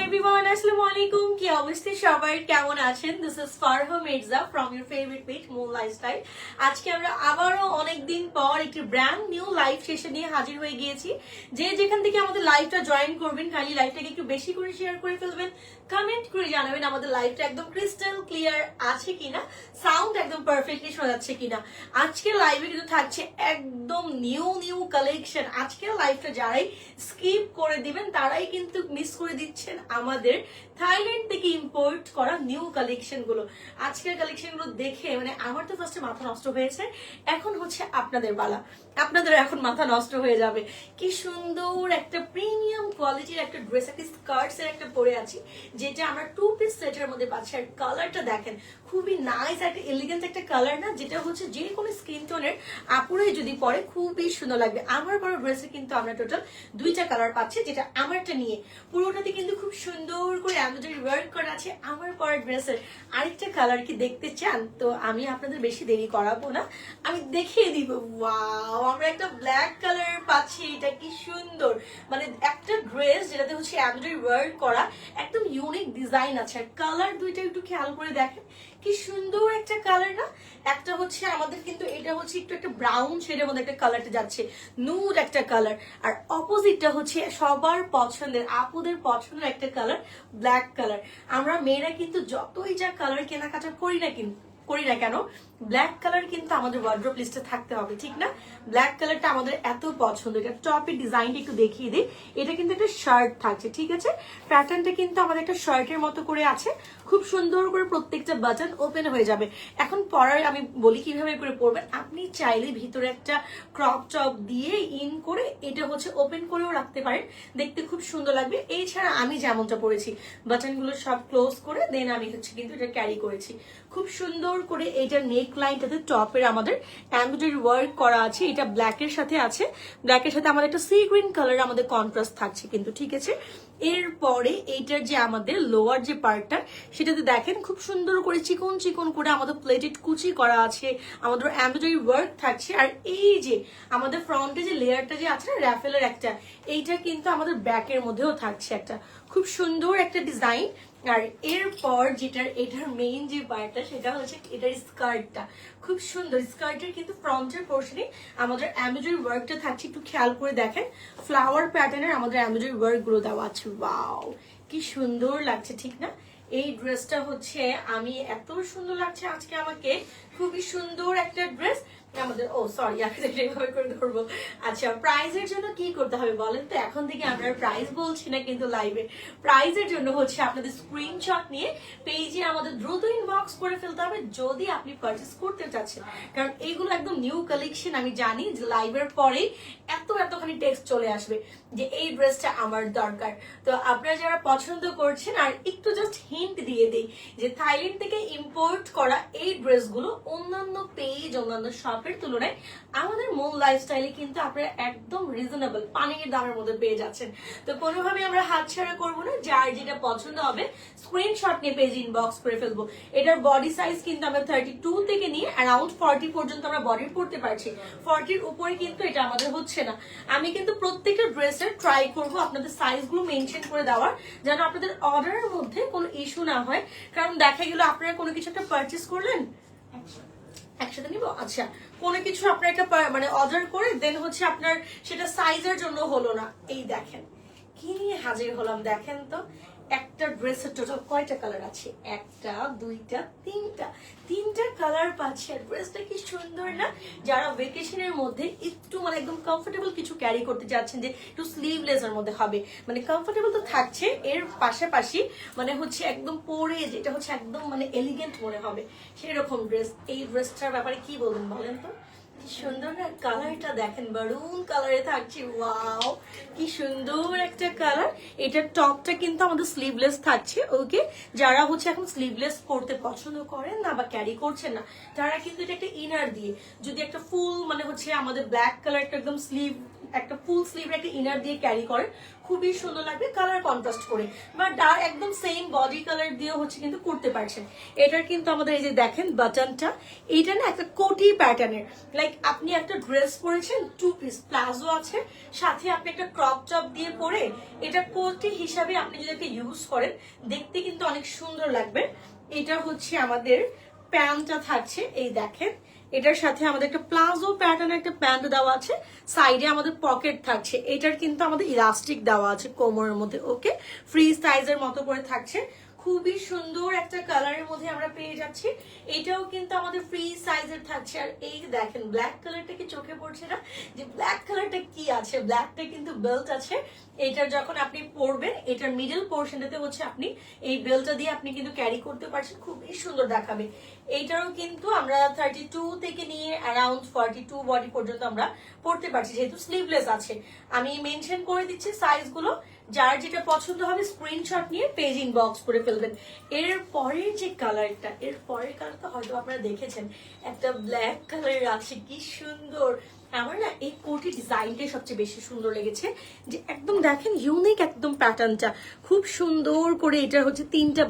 everyone, আসসালামু আলাইকুম। কি অবস্থা সবার, কেমন আছেন? This is Farha Mirza from your favourite page moon lifestyle. আজকে আমরা আবারও অনেকদিন পর একটি ব্র্যান্ড নিউ লাইভ সেশন নিয়ে হাজির হয়ে গিয়েছি। যে যেখান থেকে আমাদের লাইভটা জয়েন করবেন, খালি লাইভটাকে একটু বেশি করে শেয়ার করে ফেলবেন, কমেন্ট করে জানাবেন আমাদের লাইভটা একদম ক্রিস্টাল ক্লিয়ার আছে কিনা, সাউন্ড একদম পারফেক্টলি শোনা যাচ্ছে কিনা। আজকের লাইভে কিন্তু থাকছে একদম নিউ কালেকশন। আজকের লাইভটা যারাই স্কিপ করে দিবেন তারাই কিন্তু মিস করে দিচ্ছেন আমাদের থাইল্যান্ড থেকে ইম্পোর্ট করা নিউ কালেকশন গুলো। আজকের কালেকশন গুলো দেখে মানে আমার তো ফার্স্টে মাথা নষ্ট হয়েছে, এখন হচ্ছে আপনাদের পালা, আপনাদের এখন মাথা নষ্ট হয়ে যাবে। কি সুন্দর একটা প্রিমিয়াম কোয়ালিটির একটা ড্রেস, একটা স্কার্টস এর একটা পরে আছি, যেটা আমরা 2 পিস সেটের মধ্যে পাচ্ছি। আর কালারটা দেখেন, খুবই নাইস একটা এলিগেন্ট একটা কালার না, যেটা হচ্ছে যে কোনো স্কিন টোনের আপুরাই যদি পরে খুবই সুন্দর লাগবে। আমার পরা ড্রেসে কিন্তু আমরা টোটাল 2টা কালার পাচ্ছি, যেটা আমারটা নিয়ে পুরোটাতে কিন্তু খুব সুন্দর করে এমব্রয়ডারি ওয়ার্ক করা আছে। আমার পরা ড্রেসের আরেকটা কালার কি দেখতে চান? তো আমি আপনাদের বেশি দেরি করাবো না, আমি দেখিয়ে দিব। ওয়াও, আমরা একটা ব্ল্যাক কালার পাচ্ছি, এটা কি সুন্দর। মানে একটা ড্রেস যেটাতে হচ্ছে এমব্রয়ডারি ওয়ার্ক করা, একদম ইউনিক ডিজাইন আছে। আর কালার দুইটা একটু খেয়াল করে দেখেন, কি সুন্দর একটা কালার না। একটা হচ্ছে আমাদের কিন্তু এটা হচ্ছে একটু একটা ব্রাউন শেডের মধ্যে একটা কালারটা যাচ্ছে, নুড একটা কালার। আর অপোজিটটা হচ্ছে সবার পছন্দের, আপুদের পছন্দের একটা কালার, ব্ল্যাক কালার। আমরা মেয়েরা কিন্তু যতই যা কালার কেনাকাটা করি না কেন, ব্ল্যাক কালার কিন্তু আমাদের ওয়ার্ড্রোব লিস্টে থাকতে হবে, ঠিক না? ব্ল্যাক কালারটা আমাদের এত পছন্দ। এটা টপের ডিজাইনটা একটু দেখিয়ে দিই। এটা কিন্তু একটা শার্ট থাকছে, ঠিক আছে? প্যাটার্নটা কিন্তু আমাদের একটা শার্টের মতো করে আছে, খুব সুন্দর করে প্রত্যেকটা বাটন ওপেন হয়ে যাবে। এখন পরার আমি বলি কিভাবে করে পরবেন। আপনি চাইলে ভিতরে একটা ক্রপ টপ দিয়ে ইন করে এটা হচ্ছে ওপেন করেও রাখতে পারেন, দেখতে খুব সুন্দর লাগবে। এছাড়া আমি যেমনটা পরেছি, বাটনগুলো সব ক্লোজ করে দেন আমি হচ্ছে কিন্তু এটা ক্যারি করেছি খুব সুন্দর করে। এটা নেক লাইনটাতে টপের আমাদের এমব্রয়ডারি ওয়ার্ক করা আছে, এটা ব্ল্যাকের সাথে আছে। ব্ল্যাকের সাথে আমাদের একটা সি গ্রিন কালার আমাদের কন্ট্রাস্ট থাকছে কিন্তু, ঠিক আছে? এরপরে এইটার যে আমাদের লোয়ার যে পার্টটা, সেটাতে দেখেন খুব সুন্দর করে চিকন করে আমাদের প্লেটেড কুচি করা আছে, আমাদের এমব্রয়ডারি ওয়ার্ক থাকছে। আর এই যে আমাদের ফ্রন্টে যে লেয়ারটা যে আছে না র্যাফেলের একটা, এইটা কিন্তু আমাদের ব্যাকের মধ্যেও থাকছে একটা খুব সুন্দর একটা ডিজাইন। আর এরপর এটার মেইন যে পার্টটা, সেটা হচ্ছে এটার স্কার্টটা খুব সুন্দর। স্কার্টের কিন্তু ফ্রন্টের পোর্শনে আমাদের এমব্রয়ডারি ওয়ার্কটা থাকছে, একটু খেয়াল করে দেখেন ফ্লাওয়ার প্যাটার্নের আমাদের এমব্রয়ডারি ওয়ার্ক গুলো দেওয়া আছে। ওয়াও, কি সুন্দর লাগছে, ঠিক না? এই ড্রেসটা হচ্ছে আমি এত সুন্দর লাগছে আজকে আমাকে, খুবই সুন্দর একটা ড্রেস আমাদের। ও সরি, আমি এইভাবে করে ধরবো। আচ্ছা, প্রাইজের জন্য কি করতে হবে বলেন তো? এখন থেকে আমরা প্রাইস বলছি না কিন্তু লাইভে। প্রাইজের জন্য হচ্ছে আপনাদের স্ক্রিনশট নিয়ে পেজে আমাদের দ্রুত ইনবক্স করে ফেলতে হবে যদি আপনি পারচেস করতে চাচ্ছেন, কারণ এইগুলো একদম নিউ কালেকশন। আমি জানি যে লাইভের পরে এতখানি টেক্সট চলে আসবে যে এই ড্রেসটা আমার দরকার। তো আপনারা যারা পছন্দ করছেন, আর একটু জাস্ট হিন্ট দিয়ে দিই যে থাইল্যান্ড থেকে ইম্পোর্ট করা এই ড্রেসগুলো অন্যান্য পেজ, অন্যান্য শপের তুলনায় আমাদের মূল লাইফস্টাইলে কিন্তু আপনারা একদম রিজনেবল পানির দামের মধ্যে পেয়ে যাচ্ছেন। তো কোনোভাবে আমরা হাতছাড়া করবো না, যার যেটা পছন্দ হবে স্ক্রিনশট নিয়ে পেজ ইনবক্স করে ফেলবো। এটার বডি সাইজ কিন্তু আমরা 32 থেকে নিয়ে অ্যারাউন্ড 40 পর্যন্ত আমরা বডি পড়তে পারছি। 40-র উপরে কিন্তু এটা আমাদের হচ্ছে না। আমি কিন্তু প্রত্যেকটা ড্রেসের ট্রাই করব আপনাদের সাইজগুলো মেনশন করে দেওয়ার, যেন আপনাদের অর্ডারের মধ্যে কোনো ইস্যু না হয়। কারণ দেখা গেল আপনারা কোনো কিছু একটা পারচেস করলেন, একসাথে নিব, আচ্ছা কোনো কিছু আপনার একটা মানে অর্ডার করে দেন হচ্ছে আপনার সেটা সাইজের জন্য হলো না। এই দেখেন কি নিয়ে হাজির হলাম, দেখেন তো একটা ড্রেসের টোটাল কয়টা কালার আছে? একটা, দুইটা, তিনটা কালার পাচ্ছি। আর ড্রেসটা কি সুন্দর না? যারা ভেকেশনের মধ্যে একটু মানে একদম কমফোর্টেবল কিছু ক্যারি করতে যাচ্ছেন, যে একটু স্লিভলেস এর মধ্যে হবে, মানে কমফোর্টেবল তো থাকছে, এর পাশাপাশি মানে হচ্ছে একদম পরে যেটা হচ্ছে একদম মানে এলিগেন্ট মনে হবে সেরকম ড্রেস। এই ড্রেসটার ব্যাপারে কি বলবেন বলেন তো? কি সুন্দর না? কালারটা দেখেন, বারুন কালারে থাকছে। ওয়াও, কি সুন্দর একটা কালার। এটার টপটা কিন্তু আমাদের স্লিভলেস থাকছে। ওকে, যারা হচ্ছে এখন স্লিভলেস পরতে পছন্দ করেন না বা ক্যারি করছেন না, তারা কিন্তু এটা একটা ইনার দিয়ে, যদি একটা ফুল মানে হচ্ছে আমাদের ব্ল্যাক কালার একটা একদম স্লিভ, একটা ফুল স্লিভ একটা ইনার দিয়ে ক্যারি করেন, খুবই সুন্দর লাগবে কালার কন্ট্রাস্ট করে, বা ডার্ক একদম সেম বডি কালার দিয়েও হচ্ছে কিন্তু করতে পারছেন। এটার কিন্তু আমাদের এই যে দেখেন বাটনটা, এইটা না একটা কোটি প্যাটার্নের, লাইক আপনি একটা ড্রেস পরেছেন, 2 পিস প্লাজো আছে, সাথে আপনি একটা ক্রপ টপ দিয়ে পরে এটা কোটি হিসাবে আপনি যদি একটা ইউজ করেন, দেখতে কিন্তু অনেক সুন্দর লাগবে। এটা হচ্ছে আমাদের প্যান্টটা থাকছে, এই দেখেন এটার সাথে আমাদের একটা প্লাজো প্যাটার্ন একটা প্যান্ট দেওয়া আছে, সাইডে আমাদের পকেট থাকছে, এটার কিন্তু আমাদের ইলাস্টিক দেওয়া আছে কোমরের মধ্যে, ওকে ফ্রি সাইজের মতো করে থাকছে। খুবই সুন্দর একটা কালারের মধ্যে আমরা পেয়ে যাচ্ছি, এটাও কিন্তু আমাদের ফ্রি সাইজের থাকছে। আর এই দেখেন ব্ল্যাক কালারটা কি চোখে পড়ছে না, যে ব্ল্যাক কালারটা কি আছে, ব্ল্যাকটা কিন্তু বেল্ট আছে। এটার যখন আপনি পরবেন, এটার মিডল পোর্শনটাতে হচ্ছে আপনি এই বেল্টটা দিয়ে আপনি কিন্তু ক্যারি করতে পারছেন, খুবই সুন্দর দেখাবে। এইটারও কিন্তু আমরা 32 থেকে নিয়ে অ্যারাউন্ড 42 বডি পর্যন্ত আমরা পড়তে পারছি, যেহেতু স্লিভলেস আছে। আমি মেনশন করে দিচ্ছি সাইজগুলো, যার যেটা পছন্দ হবে স্ক্রিনশট নিয়ে পেজ ইনবক্স করে ফেলবেন। এর পরের যে কালারটা, এর পরের কালারটা হয়তো আপনারা দেখেছেন, একটা ব্ল্যাক কালারের আছে, কি সুন্দর। আমার না এই কোটি ডিজাইনটাই সবচেয়ে বেশি সুন্দর লেগেছে, যে একদম দেখেন ইউনিক একদম প্যাটার্নটা খুব সুন্দর করে। এটা হচ্ছে 3টা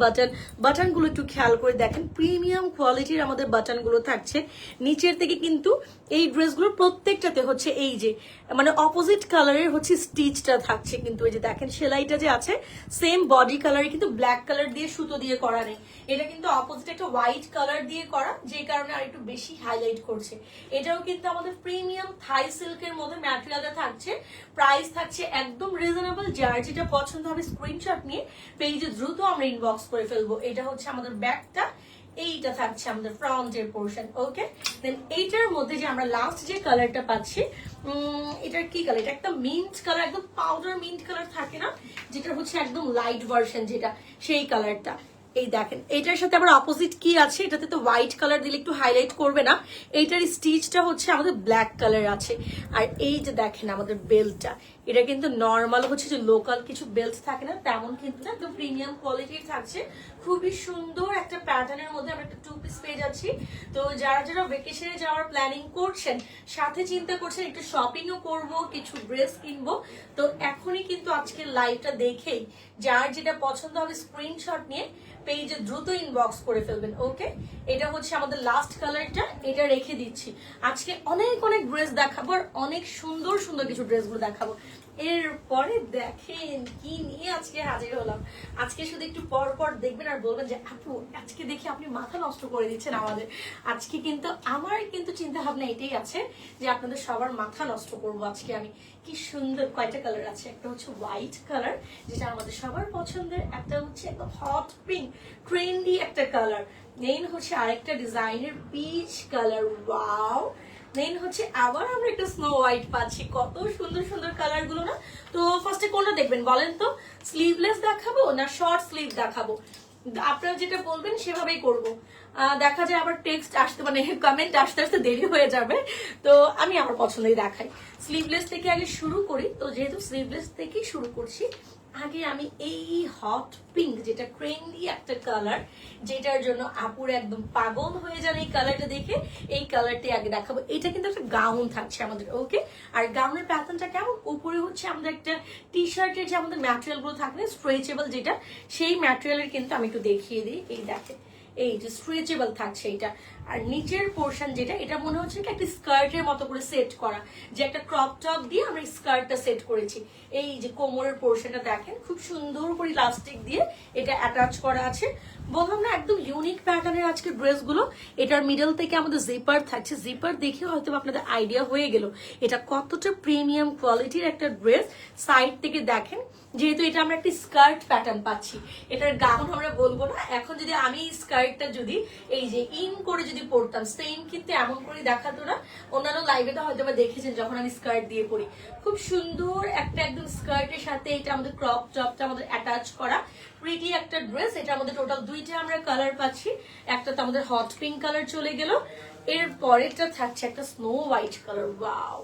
বাটনগুলো একটু খেয়াল করে দেখেন, প্রিমিয়াম কোয়ালিটির আমাদের বাটনগুলো থাকছে। নিচের থেকে কিন্তু এই ড্রেসগুলোর প্রত্যেকটাতে হচ্ছে এই যে মানে অপোজিট কালারের হচ্ছে স্টিচটা থাকছে, কিন্তু এই যে দেখেন সেলাইটা যে আছে সেম বডি কালারে, কিন্তু ব্ল্যাক কালার দিয়ে সুতো দিয়ে করা নেই, এটা কিন্তু অপোজিট একটা হোয়াইট কালার দিয়ে করা, যে কারণে আর একটু বেশি হাইলাইট করছে। এটাও কিন্তু আমাদের প্রিমিয়াম থাই সিল্কের মধ্যে ম্যাটেরিয়ালটা থাকছে, প্রাইস থাকছে একদম রিজনেবল। যার যেটা পছন্দ হবে স্ক্রিনশট নিয়ে পেজে দ্রুত আমরা ইনবক্স করে ফেলবো। এটা হচ্ছে আমাদের ব্যাকটা, এইটা থাকছে আমাদের ফ্রন্টের পোর্শন, ওকে। দেন এইটার মধ্যে যে আমরা লাস্ট যে কালারটা পাচ্ছি, এটার কি কালার, এটা একটা মিন্ট কালার, একদম পাউডার মিন্ট কালার থাকে না, যেটা হচ্ছে একদম লাইট ভার্সন যেটা, সেই কালারটা। এই দেখেন এটার সাথে আবার অপোজিট কি আছে, এটাতে তো হোয়াইট কালার দিলে একটু হাইলাইট করবে না, এইটার স্টিচটা হচ্ছে আমাদের ব্ল্যাক কালার আছে। আর এই যে দেখেন আমাদের বেল্টটা, এটা কিন্তু নর্মাল হচ্ছে যে লোকাল কিছু বেল্ট থাকে না, তেমন কিন্তু না, একদম প্রিমিয়াম কোয়ালিটির থাকছে। খুবই সুন্দর একটা প্যাটার্নের মধ্যে আমরা একটা 2 পিস পেয়ে যাচ্ছি। তো যারা যারা ভেকেশনে যাওয়ার প্ল্যানিং করছেন, সাথে চিন্তা করছেন একটু শপিংও করব, কিছু ড্রেস কিনবো, তো এখনই কিন্তু আজকের লাইভটা দেখেই যার যেটা পছন্দ হবে স্ক্রিনশট নিয়ে পেজে দ্রুত ইনবক্স করে ফেলবেন, ওকে। এটা হচ্ছে আমাদের লাস্ট কালারটা, এটা রেখে দিচ্ছি। আজকে অনেক অনেক ড্রেস দেখাবো, আর অনেক সুন্দর সুন্দর কিছু ড্রেসগুলো দেখাবো। এরপরে দেখেন কি নিয়ে আজকে হাজির হলাম। আজকে শুধু একটু পর পর দেখবেন আর বলবেন যে আপু আজকে দেখি আপনি মাথা নষ্ট করে দিচ্ছেন আমাদের। আজকে কিন্তু আমার কিন্তু চিন্তা ভাবনা এটাই আছে যে আপনাদের সবার মাথা নষ্ট করবো আজকে আমি। কি সুন্দর কয়টা কালার আছে, একটা হচ্ছে হোয়াইট কালার যেটা আমাদের সবার পছন্দের, একটা হচ্ছে একদম হট পিঙ্ক ট্রেন্ডি একটা কালার, মেইন হচ্ছে আরেকটা ডিজাইনের পিচ কালার, ওয়াও। দেন হচ্ছে আবার আমরা একটা স্নো হোয়াইট পাচ্ছি, কত সুন্দর সুন্দর কালার গুলো না। তো ফার্স্টে কোনটা দেখবেন বলেন তো, স্লিভলেস দেখাবো না শর্ট স্লিভ দেখাবো? আপনারা যেটা বলবেন সেভাবেই করব। দেখা যায় আবার টেক্সট আসতে মানে কমেন্ট আসতে আসতে দেরি হয়ে যাবে, তো আমি আমার পছন্দই দেখাই। স্লিভলেস থেকে আগে শুরু করি, তো যেহেতু স্লিভলেস থেকেই শুরু করছি, আগে আমি এই হট পিঙ্ক যেটা ট্রেন্ডি একটা কালার, যেটার জন্য আপুর একদম পাগল হয়ে যান এই কালারটা দেখে, এই কালারটাই আগে দেখাবো। এটা কিন্তু একটা গাউন থাকছে আমাদের, ওকে। আর গাউনের প্যাটার্নটা কেমন, উপরে হচ্ছে আমাদের একটা টি শার্টের যে আমাদের ম্যাটেরিয়াল গুলো থাকে স্ট্রেচেবল যেটা, সেই ম্যাটেরিয়ালের কিন্তু আমি একটু দেখিয়ে দিই। এই দেখেন এই যে স্ট্রেচেবল থাকছে এটা। আর নিচের পোর্শন যেটা, এটা মনে হচ্ছে কি একটা স্কার্টের মতো করে সেট করা, যে একটা ক্রপ টপ দিয়ে আমরা স্কার্টটা সেট করেছি। এই যে কোমরের পোর্শনটা দেখেন খুব সুন্দর করে ইলাস্টিক দিয়ে এটা অ্যাটাচ করা আছে। বললাম না একদম ইউনিক প্যাটার্নের আজকে ড্রেসগুলো। এটার মিডল থেকে আমাদের জিপার থাকছে, জিপার দেখে হয়তো আপনাদের আইডিয়া হয়ে গেল এটা কতটা প্রিমিয়াম কোয়ালিটির একটা ড্রেস। সাইড থেকে দেখেন, যেহেতু এটা আমরা একটা স্কার্ট প্যাটার্ন পাচ্ছি, এটার গাউন আমরা বলবো না। এখন যদি আমি স্কার্টটা যদি এই যে ইন করে যদি পরতাম, সেম কিন্তু এমন করে দেখাতো না। অন্যান্য লাইভে তো হয়তো দেখেছেন যখন আমি স্কার্ট দিয়ে পরি, খুব সুন্দর একটা একদম স্কার্টের সাথে এটা আমাদের ক্রপ টপটা আমাদের অ্যাটাচ করা প্রিটি একটা ড্রেস। এটা আমাদের টোটাল 2টা আমরা কালার পাচ্ছি, একটা তো আমাদের হট পিঙ্ক কালার চলে গেল, এর পরেরটা থাকছে একটা স্নো হোয়াইট কালার, ওয়াও।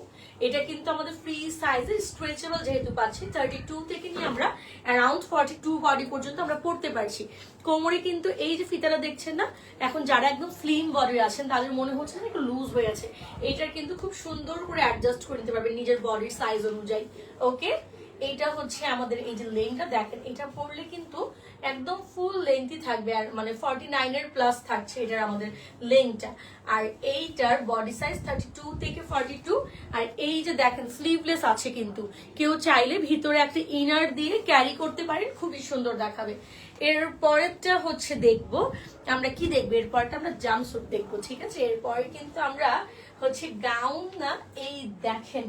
এটা কিন্তু আমাদের ফ্রি সাইজে স্ট্রেচেবল যেহেতু পাচ্ছি, 32 থেকে নিয়ে আমরা অ্যারাউন্ড 42 বডি পর্যন্ত আমরা পড়তে পারছি। কোমরে কিন্তু এই যে ফিতাটা দেখছেন না, এখন যারা একদম স্লিম বডির আছেন তাদের মনে হচ্ছে না একটু লুজ হয়ে আছে, এইটার কিন্তু খুব সুন্দর করে অ্যাডজাস্ট করে নিতে পারবেন নিজের বডির সাইজ অনুযায়ী, ওকে। এইটা হচ্ছে আমাদের এই যে লেনটা দেখেন, এটা পরলে কিন্তু একদম ফুল লেন্থই থাকবে, আর মানে 49 এর প্লাস থাকছে এটার আমাদের লেনটা। আর এইটার বডি সাইজ 32 থেকে 42। আর এই যে দেখেন স্লিভলেস আছে, কিন্তু কেউ চাইলে ভিতরে একটা ইনার দিয়ে ক্যারি করতে পারেন, খুবই সুন্দর দেখাবে। এর পরেরটা হচ্ছে দেখবো আমরা কি দেখবো, এরপরটা আমরা জাম্পস্যুট দেখবো, ঠিক আছে। এরপরে কিন্তু আমরা হচ্ছে গাউন না, এই দেখেন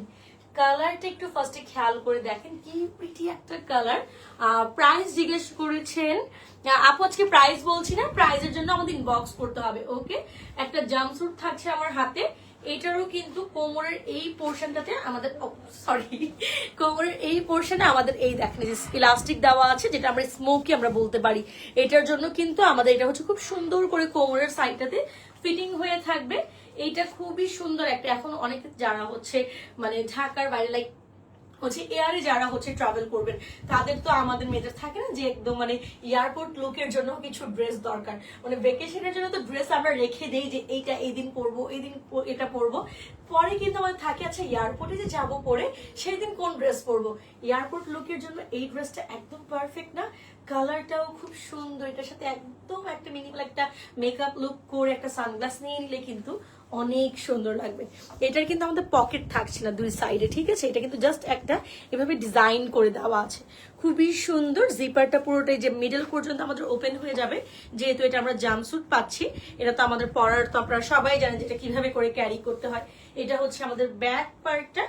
কালারটা একটু ফার্স্টে খেয়াল করে দেখেন, কি প্রিটি একটা কালার। প্রাইস জিজ্ঞেস করেছেন আপু, আজকে প্রাইস বলছি না, প্রাইসের জন্য আমাদের ইনবক্স করতে হবে। ওকে, একটা জাম্পস্যুট থাকছে আমার হাতে, এটারও কিন্তু কোমরের এই পোর্শনটাতে আমাদের, সরি, কোমরের এই পোর্শনে আমাদের এই দেখেন ইলাস্টিক দেওয়া আছে, যেটা আমরা স্মোকি আমরা বলতে পারি। এটার জন্য কিন্তু আমাদের এটা হচ্ছে খুব সুন্দর করে কোমরের সাইডটাতে ফিটিং হয়ে থাকবে। এইটা খুবই সুন্দর একটা, এখন অনেকে যারা হচ্ছে মানে ঢাকার বাইরে লাইক হচ্ছে এয়ারে যারা হচ্ছে ট্রাভেল করবেন, তাদের তো আমাদের মেয়েদের থাকে না যে একদম মানে এয়ারপোর্ট লুকের জন্য কিছু ড্রেস দরকার, মানে ভেকেশনের জন্য তো ড্রেস আমরা রেখে দেই যে এইটা এই দিন পরবো, এই দিন এটা পরবো। পরে কিন্তু আমাদের থাকে আচ্ছা এয়ারপোর্টে যে যাবো পরে সেই দিন কোন ড্রেস পরবো। এয়ারপোর্ট লুকের জন্য এই ড্রেসটা একদম পারফেক্ট না, কালারটাও খুব সুন্দর, এটার সাথে একদম একটা মিনিমাল একটা মেকআপ লুক করে একটা সানগ্লাস নিয়ে নিলে কিন্তু অনেক সুন্দর লাগবে। এটার কিন্তু আমাদের পকেট থাকছে না দুই সাইডে, ঠিক আছে, এটা কিন্তু জাস্ট একটা এভাবে ডিজাইন করে দেওয়া আছে, খুবই সুন্দর। জিপারটা পুরোটাই যে মিডল পর্যন্ত আমাদের ওপেন হয়ে যাবে, যেহেতু এটা আমরা জাম্পস্যুট পাচ্ছি। এটা তো আমাদের পরার তো আপনারা সবাই জানেন যেটা কিভাবে করে ক্যারি করতে হয়। এটা হচ্ছে আমাদের ব্যাক পার্টটা।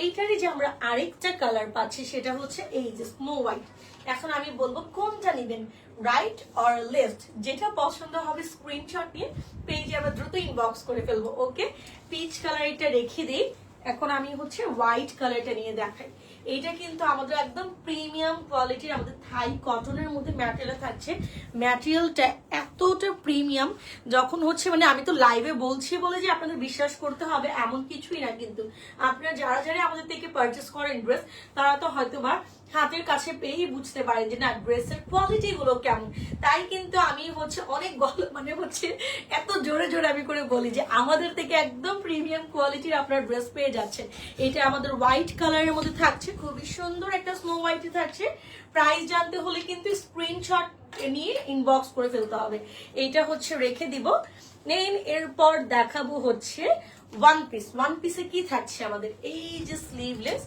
এইটারই যে আমরা আরেকটা কালার পাচ্ছি সেটা হচ্ছে এই যে স্নো হোয়াইট। এখন আমি বলবো কোনটা নেবেন, রাইট অর লেফট, যেটা পছন্দ হবে স্ক্রিনশট নিয়ে পেজে আমরা দ্রুত ইনবক্স করে ফেলবো। ওকে, পিচ কালার এটা রেখে দিই, এখন আমি হচ্ছে হোয়াইট কালারটা নিয়ে দেখাই। এইটা কিন্তু আমাদের একদম প্রিমিয়াম কোয়ালিটির আমাদের থাই কটনের মধ্যে ম্যাটেরিয়াল থাকছে। ম্যাটেরিয়ালটা এতটা প্রিমিয়াম, যখন হচ্ছে মানে আমি তো লাইভে বলছি বলে যে আপনাদের বিশ্বাস করতে হবে এমন কিছুই না, কিন্তু আপনারা যারা যারা আমাদের থেকে পারচেস করেন ড্রেস, তারা তো হয়তো বা হাতের কাছে পেয়েই বুঝতে পারেন যে না ড্রেসের কোয়ালিটি গুলো কেমন। তাই কিন্তু আমি হচ্ছে অনেক মানে হচ্ছে এত জোরে জোরে আমি করে বলি যে আমাদের থেকে একদম প্রিমিয়াম কোয়ালিটির আপনার ড্রেস পেয়ে যাচ্ছেন। এটা আমাদের হোয়াইট কালারের মধ্যে থাকছে, খুবই সুন্দর একটা স্নো হোয়াইট থাকছে। প্রাইস জানতে হলে কিন্তু স্ক্রিনশট নিয়ে ইনবক্স করে ফেলতে হবে। এইটা হচ্ছে রেখে দিব। নেন, এরপর দেখাবো হচ্ছে ওয়ান পিস। ওয়ান পিসে কি থাকছে আমাদের, এই যে স্লিভলেস,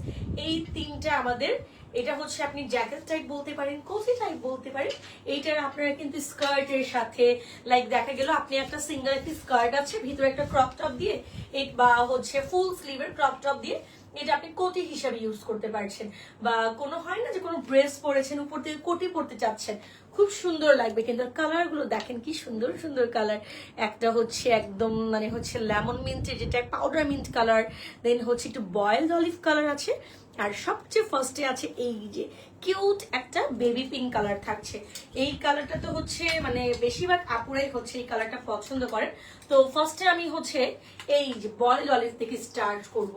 এই তিনটা আমাদের, এটা হচ্ছে আপনি জ্যাকেট টাইপ বলতে পারেন, কোসি টাইপ বলতে পারেন। এইটার আপনারা কিন্তু স্কার্টের সাথে লাইক দেখা গেল আপনি একটা সিঙ্গেল একটি স্কার্ট আছে, ভিতরে একটা ক্রপ টপ দিয়ে বা হচ্ছে ফুল স্লিভের ক্রপ টপ দিয়ে এটা আপনি কোটি হিসাবে ইউজ করতে পারছেন। বা কোনো হয় না যে কোনো ড্রেস পরেছেন উপর থেকে কোটি পরতে চাচ্ছেন, খুব সুন্দর লাগবে। কিন্তু কালার গুলো দেখেন কি সুন্দর সুন্দর কালার। একটা হচ্ছে একদম মানে হচ্ছে লেমন মিন্টের, যেটা পাউডার মিন্ট কালার, দেন হচ্ছে একটু বয়েলড অলিভ কালার আছে, আর সবচেয়ে ফার্স্টে আছে এই যে কিউট একটা বেবি পিঙ্ক কালার থাকছে। এই কালারটা তো হচ্ছে মানে বেশিরভাগ আপুরাই হচ্ছে এই কালারটা পছন্দ করেন। তো ফার্স্টে আমি হচ্ছে এই যে বয়েলড অলিভ থেকে স্টার্ট করব।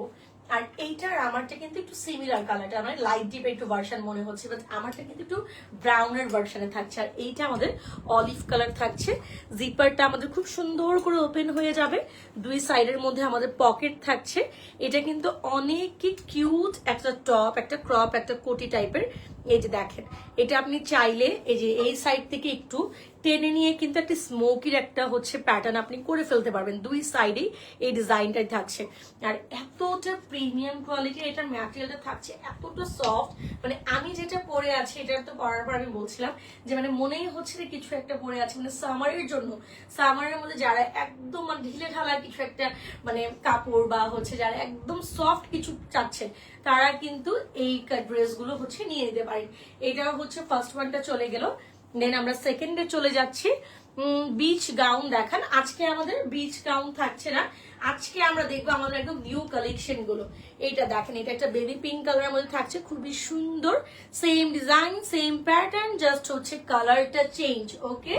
আর এইটার আমারটা কিন্তু একটু সিমিলার কালারটা, আমার লাইট ডিপ একটু ভার্সন মনে হচ্ছে, বাট আমারটা কিন্তু একটু ব্রাউনের ভার্সনে থাকছে। আর এইটা আমাদের অলিভ কালার থাকছে। জিপারটা আমাদের খুব সুন্দর করে ওপেন হয়ে যাবে, দুই সাইডের মধ্যে আমাদের পকেট থাকছে। এটা কিন্তু অনেক কিউট একটা টপ, একটা ক্রপ, একটা কোটি টাইপের। এই যে দেখেন, এটা আপনি চাইলে এই যে এই সাইড থেকে একটু টেনে নিয়ে কিন্তু একটা স্মোকির একটা হচ্ছে প্যাটার্ন আপনি করে ফেলতে পারবেন। দুই সাইডেই এই ডিজাইনটাই থাকছে। আর এতটা প্রিমিয়াম কোয়ালিটির এটার ম্যাটেরিয়ালটা থাকছে, এতটা সফট, মানে আমি যেটা পরে আছি এটা তো পরার পর আমি বলছিলাম যে মানে মনেই হচ্ছে যে কিছু একটা পরে আছে, মানে সামারের জন্য, সামারের মধ্যে যারা একদম মানে ঢিলে ঢালা কিছু একটা মানে কাপড় বা হচ্ছে যারা একদম সফট কিছু চাচ্ছেন, তারা কিন্তু এই ড্রেসগুলো হচ্ছে নিয়ে নিতে পারেন। এটাও হচ্ছে ফার্স্ট ওয়ানটা চলে গেল। দেন আমরা সেকেন্ডে চলে যাচ্ছি। বিচ গাউন দেখান। আজকে আমাদের বিচ গাউন থাকছে না, আজকে আমরা দেখবো আমাদের একদম নিউ কালেকশন গুলো। এইটা দেখেন, এটা একটা বেবি পিঙ্ক কালারের মধ্যে থাকছে, খুবই সুন্দর, same design same pattern, just হচ্ছে কালারটা চেঞ্জ। ওকে,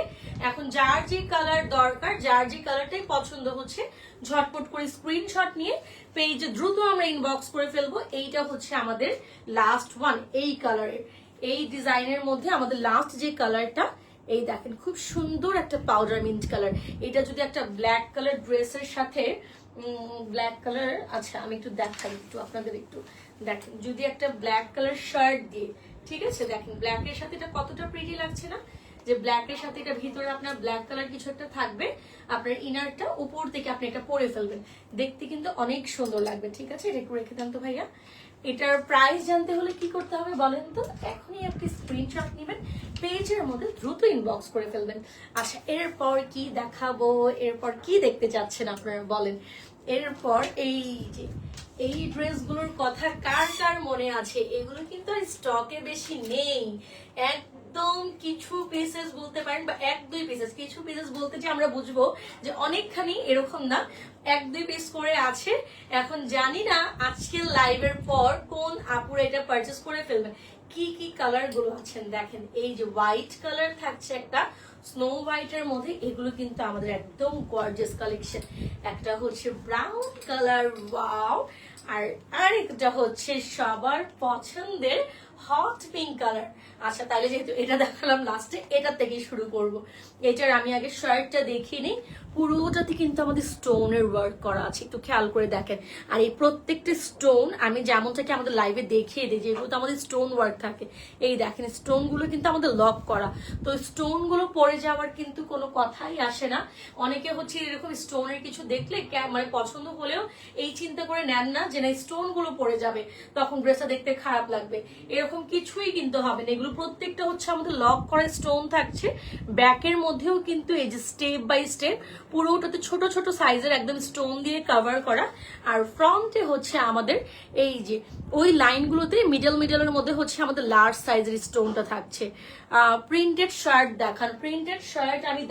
এখন যার যে কালার দরকার, যার যে কালারটাই পছন্দ হচ্ছে, ঝটপট করে স্ক্রিনশট নিয়ে পেজে দ্রুত আমরা ইনবক্স করে ফেলবো। এইটা হচ্ছে আমাদের লাস্ট ওয়ান, এই কালারের, এই ডিজাইনের মধ্যে আমাদের লাস্ট যে কালারটা, এই দেখেন খুব সুন্দর একটা পাউডার মিন্ট কালার। এটা যদি একটা ব্ল্যাক কালার ড্রেসের সাথে ব্ল্যাক কালার, আচ্ছা আমি একটু দেখাই, একটু আপনাদের একটু দেখেন যদি একটা ব্ল্যাক কালার শার্ট দিয়ে, ঠিক আছে, দেখেন ব্ল্যাকের সাথে এটা কতটা প্রিটি লাগছে না, যে ব্ল্যাকের সাথে এটা ভিতরে আপনার ব্ল্যাক কালার কিছু একটা থাকবে, আপনার ইনারটা উপর থেকে আপনি এটা পরে ফেলবেন, দেখতে কিন্তু অনেক সুন্দর লাগবে। ঠিক আছে, এটা একটু রেখে দেন তো ভাইয়া। এটার প্রাইস জানতে হলে কি করতে হবে বলেন তো, এখনই আপনি স্ক্রিনশট নেবেন, পেজের মধ্যে দ্রুত ইনবক্স করে ফেলবেন। আচ্ছা এরপর কি দেখাবো, এরপর কি দেখতে চাচ্ছেন আপনারা বলেন। এরপর এই যে এই ড্রেসগুলোর কথা কার কার মনে আছে, এগুলো কিন্তু আর স্টকে বেশি নেই, একদম কিছু পিসেস বলতে পারেন, বা 1-2 পিসেস, কিছু পিসেস বলতে যে আমরা বুঝবো যে অনেকখানি, এরকম না, 1-2 পিস করে আছে। এখন জানি না আজকের লাইভের পর কোন আপুরা এটা পারচেস করে ফেলবেন। কি কি কালার গুলো আছেন দেখেন, এই যে হোয়াইট কালার থাকছে একটা স্নো হোয়াইটের মধ্যে, এগুলো কিন্তু আমাদের একদম গর্জিয়াস কালেকশন। একটা হচ্ছে ব্রাউন কালার, ওয়াও, আর আরেকটা হচ্ছে সবার পছন্দের হট পিঙ্ক কালার। আচ্ছা তাহলে যেহেতু এটা দেখালাম লাস্টে, এটা থেকে শুরু করব। এটার আমি আগে শার্টটা দেখিয়ে নিই। পুরোটাতে কিন্তু আমাদের স্টোনের ওয়ার্ক করা আছে, একটু খেয়াল করে দেখেন। আর এই প্রত্যেকটা স্টোন আমি যেমনটাকে আমাদের লাইভে দেখিয়ে দিই, যেগুলো তো আমাদের স্টোন ওয়ার্ক থাকে, এই দেখেন স্টোন গুলো কিন্তু আমাদের লক করা, তো স্টোন গুলো পরে যাওয়ার কিন্তু কোনো কথাই আসে না। অনেকে হচ্ছে এরকম স্টোনের কিছু দেখলে মানে পছন্দ হলেও এই চিন্তা করে নেন না যে না স্টোন গুলো পরে যাবে, তখন ড্রেসটা দেখতে খারাপ লাগবে, এরকম কিছুই কিন্তু হবে না। এগুলো প্রত্যেকটা হচ্ছে আমাদের লক করা স্টোন থাকছে। ব্যাকের মধ্যেও কিন্তু এই যে স্টেপ বাই স্টেপ পুরোটাতে ছোট ছোট সাইজের একদম স্টোন দিয়ে কভার করা। আর ফ্রন্টে হচ্ছে আমাদের এই যে ওই লাইনগুলোতে মিডলের মধ্যে হচ্ছে আমাদের লার্জ সাইজের স্টোনটা থাকছে। প্রিন্টেড শার্ট দেখান, প্রিন্টেড শার্ট আমি